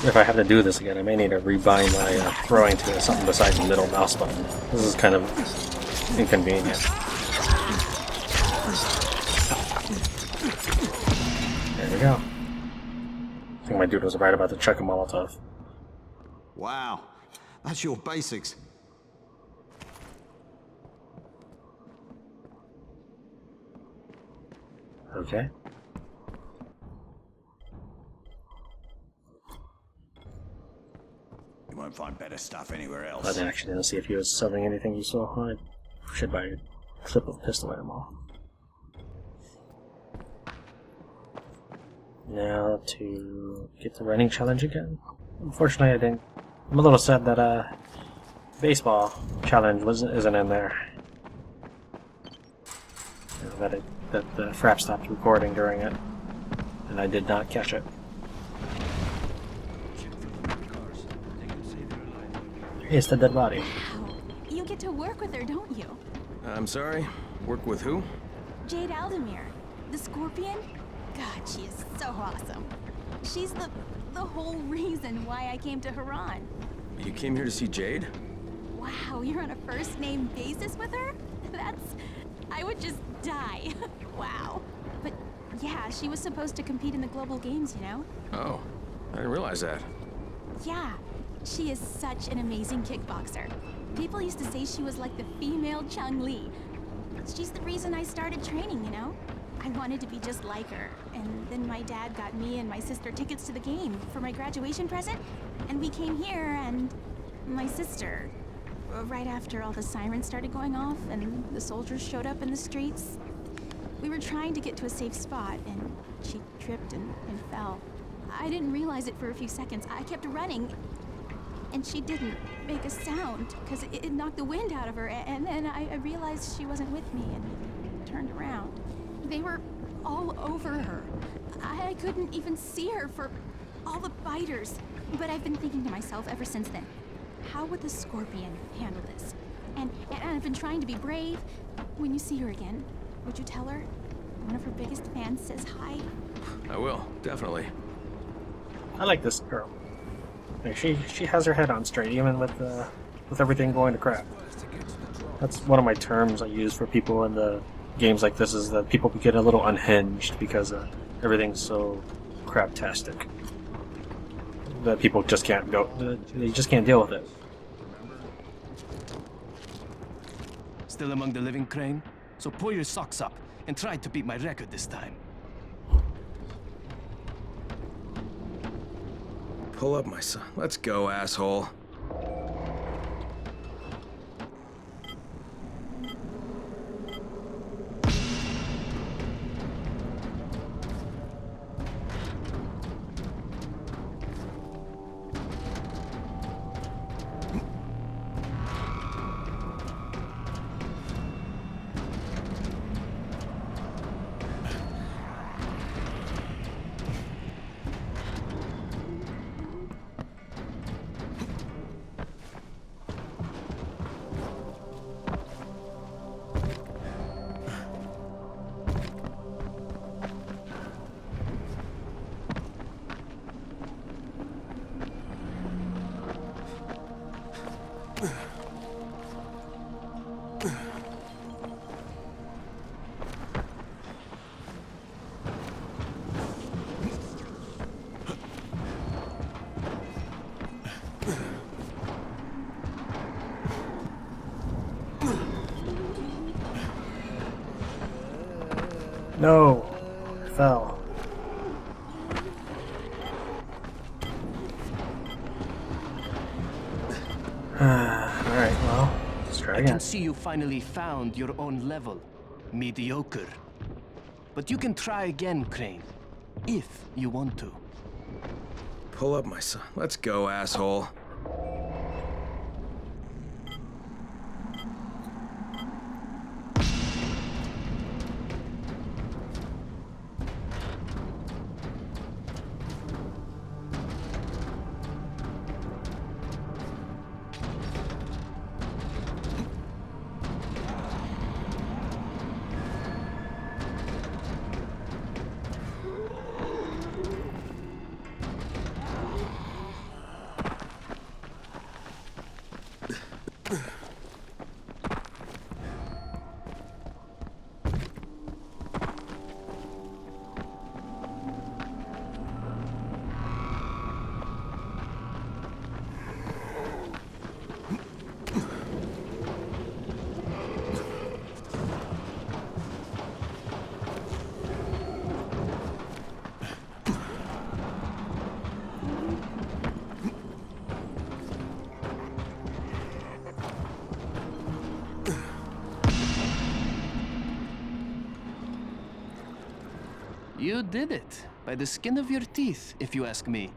If I have to do this again, I may need to rebind my throwing to something besides the middle mouse button. This is kind of inconvenient. There we go. I think my dude was right about to chuck a Molotov. Wow, that's your basics. Okay. You won't find better stuff anywhere else. I actually didn't see if he was selling anything useful. I should buy a clip of pistol ammo. Now to get the running challenge again. Unfortunately, I didn't. I'm a little sad that baseball challenge isn't in there. That the Frap stopped recording during it, and I did not catch it. Here's the dead body. Wow. You get to work with her, don't you? I'm sorry? Work with who? Jade Aldemir, the Scorpion. God, she is so awesome. She's the whole reason why I came to Haran. You came here to see Jade? Wow, you're on a first-name basis with her? I would just die. Wow. But yeah, she was supposed to compete in the global games, you know? Oh, I didn't realize that. Yeah, she is such an amazing kickboxer. People used to say she was like the female Chun-Li. She's the reason I started training, you know? I wanted to be just like her. And then my dad got me and my sister tickets to the game for my graduation present. And we came here and my sister, right after all the sirens started going off and the soldiers showed up in the streets, we were trying to get to a safe spot and she tripped and fell. I didn't realize it for a few seconds. I kept running and she didn't make a sound because it knocked the wind out of her. And then I realized she wasn't with me and turned around. They were all over her. I couldn't even see her for all the biters. But I've been thinking to myself ever since then, how would the Scorpion handle this? And I've been trying to be brave. When you see her again, would you tell her one of her biggest fans says hi? I will, definitely. I like this girl. Like, she has her head on straight, even with everything going to crap. That's one of my terms I use for people in the games like this, is that people get a little unhinged because everything's so craptastic that people just can't go. They just can't deal with it. Still among the living, Crane? So pull your socks up and try to beat my record this time. Pull up, my son. Let's go, asshole. No! I fell. Alright, well, let's try I again. can see you finally found your own level. Mediocre. But you can try again, Crane. If you want to. Pull up, my son. Let's go, asshole. You did it. By the skin of your teeth, if you ask me.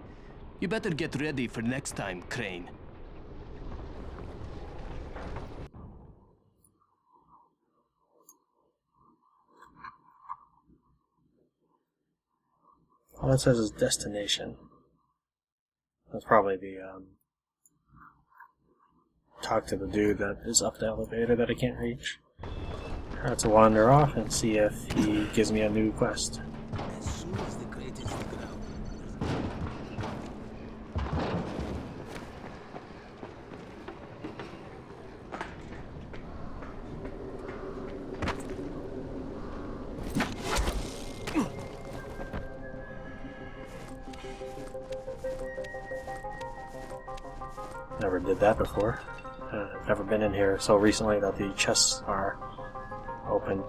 You better get ready for next time, Crane. All it says is destination. That's probably the, talk to the dude that is up the elevator that I can't reach. I have to wander off and see if he gives me a new quest. As soon as the crate hits the ground. Never did that before. Never been in here so recently that the chests are open.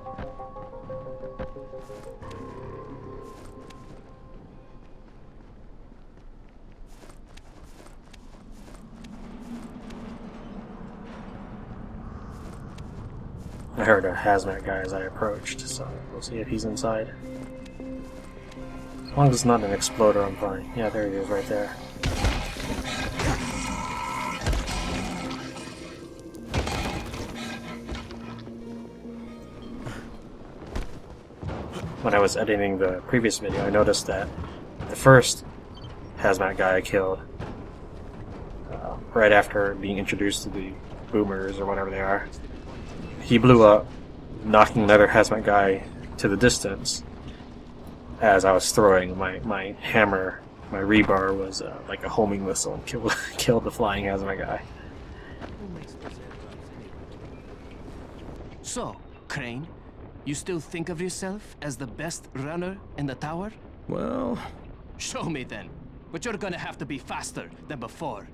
I heard a hazmat guy as I approached, so we'll see if he's inside. As long as it's not an exploder, I'm fine. Yeah, there he is right there. When I was editing the previous video, I noticed that the first hazmat guy I killed, right after being introduced to the boomers or whatever they are, he blew up, knocking another hazmat guy to the distance. As I was throwing my hammer, my rebar was like a homing missile and killed the flying hazmat guy. So, Crane, you still think of yourself as the best runner in the tower? Well... Show me then. But you're gonna have to be faster than before.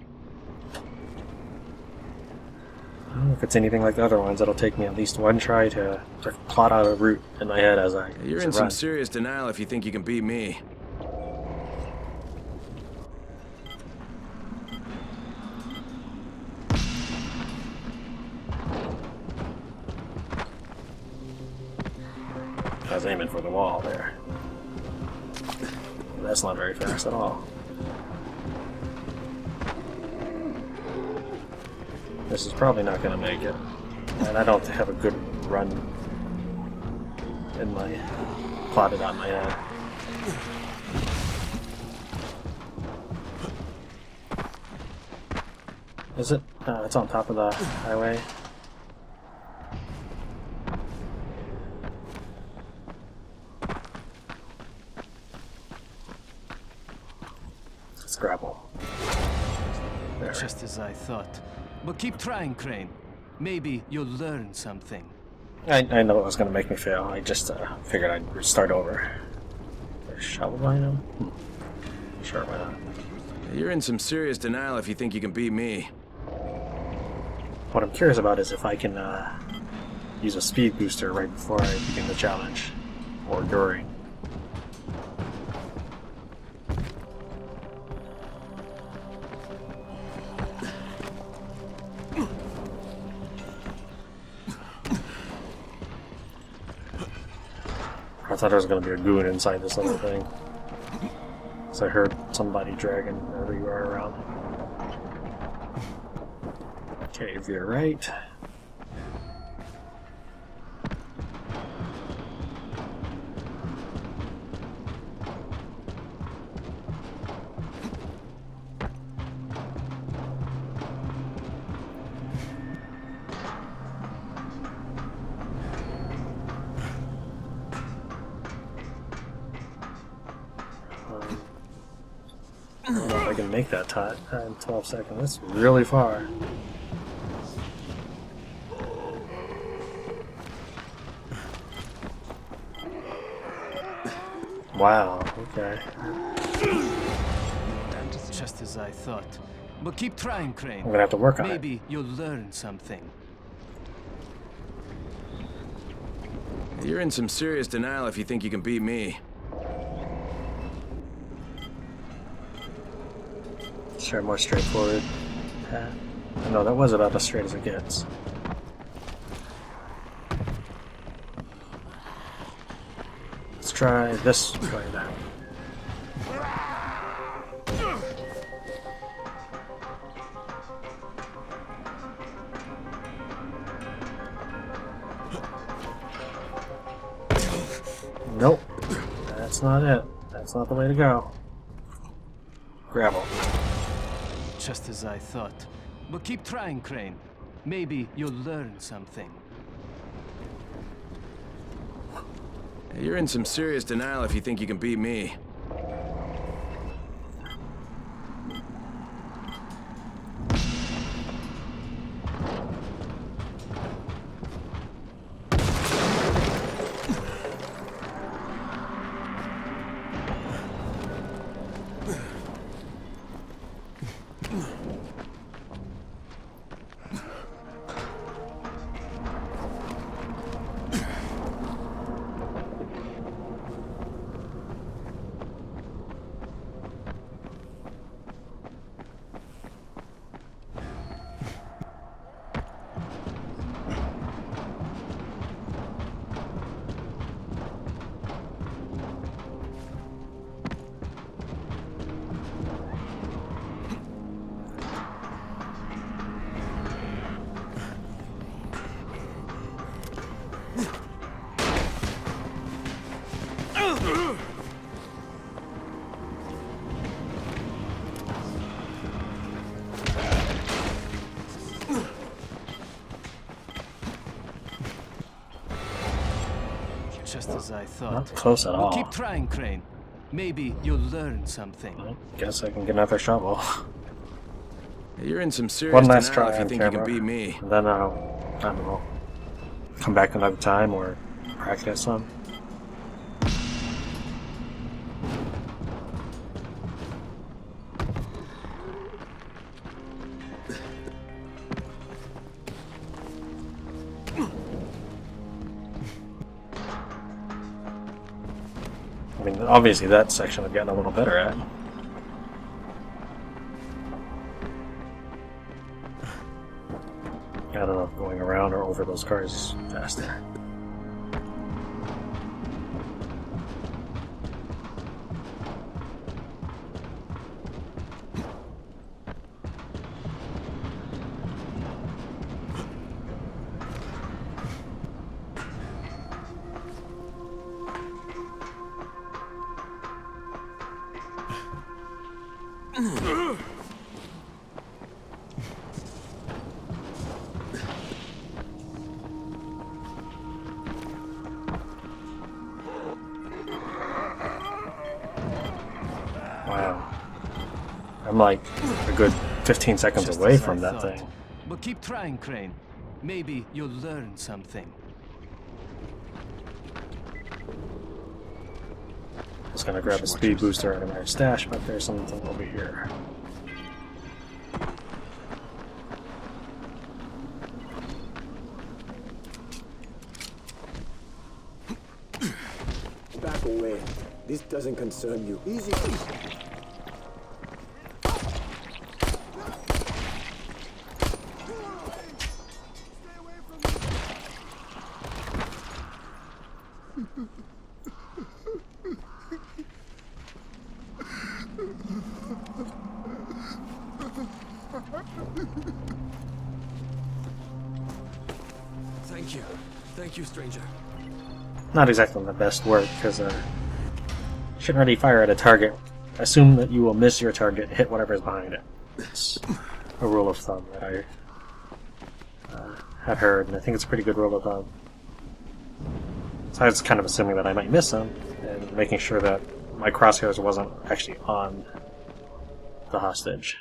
If it's anything like the other ones, it'll take me at least one try to plot out a route in my head as I You're in some serious denial if you think you can beat me. I was aiming for the wall there. That's not very fast at all. This is probably not going to make it. And I don't have a good run in my... plotted on my head. Is it? It's on top of the highway. Let's grapple. There. Just as I thought. But keep trying, Crane. Maybe you'll learn something. I know it was going to make me fail. I just figured I'd start over. There's a shovel behind him? Sure, why not? You're in some serious denial if you think you can beat me. What I'm curious about is if I can use a speed booster right before I begin the challenge. or during. I thought there was going to be a goon inside this little thing. So I heard somebody dragging wherever you are around. Okay, veer right. I don't know if I can make that time in 12 seconds. That's really far. Wow, okay. Just as I thought. But keep trying, Crane. I'm gonna have to work on it. Maybe you'll learn something. You're in some serious denial if you think you can beat me. Sure, more straightforward. No, that was about as straight as it gets. Let's try this way now. Nope. That's not it. That's not the way to go. Gravel. Just as I thought. But keep trying, Crane. Maybe you'll learn something. You're in some serious denial if you think you can beat me. Just as I thought. Not close at all. But keep trying, Crane. Maybe you'll learn something. I guess I can get another shovel. You're in some serious One last denial try if you on think you camera. can beat me. And then I'll, I don't know, come back another time or practice some. I mean, obviously that section I've gotten a little better at. I don't know if going around or over those cars is faster. Wow. I'm like a good 15 seconds Just away as I from that thought. thing. But keep trying, Crane. Maybe you'll learn something. I was gonna grab a speed booster out of my stash, but there's something over here. Just back away. This doesn't concern you. Easy. Thank you. Thank you, stranger. Not exactly the best work, because shouldn't really fire at a target. Assume that you will miss your target, hit whatever's behind it. It's a rule of thumb that I had heard, and I think it's a pretty good rule of thumb. So I was kind of assuming that I might miss them, and making sure that my crosshairs wasn't actually on the hostage.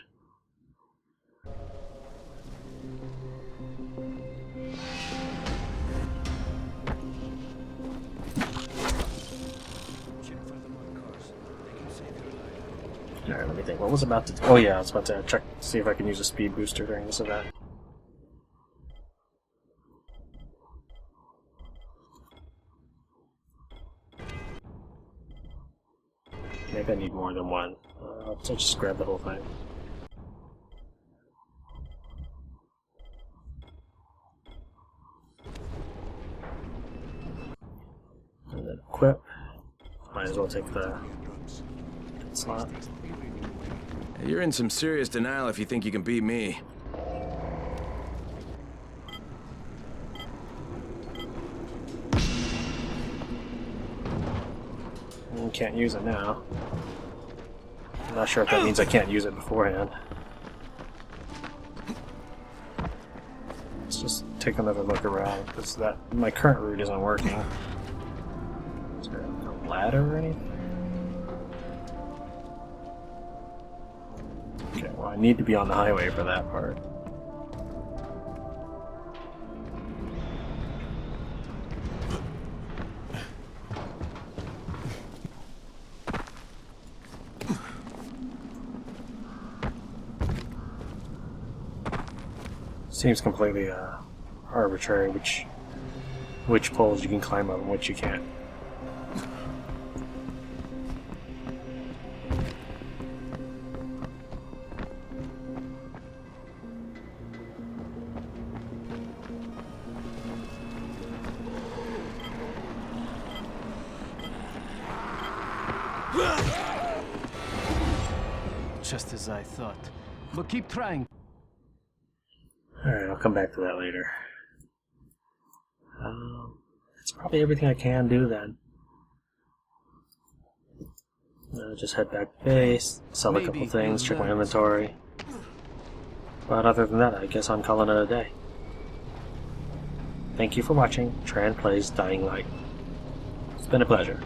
Alright, let me think. What was about to do? Oh yeah, I was about to check, see if I can use a speed booster during this event. Maybe I need more than one. So just grab the whole thing. And then equip. Might as well take the slot. You're in some serious denial if you think you can beat me. Can't use it now. I'm not sure if that means I can't use it beforehand. Let's just take another look around, because my current route isn't working. Is there a ladder or anything? Okay, well I need to be on the highway for that part. Seems completely arbitrary which poles you can climb up and which you can't. Just as I thought. But keep trying. Alright, I'll come back to that later. That's probably everything I can do then. Just head back to base, sell a couple things, check my inventory. But other than that, I guess I'm calling it a day. Thank you for watching Tran Plays Dying Light. It's been a pleasure.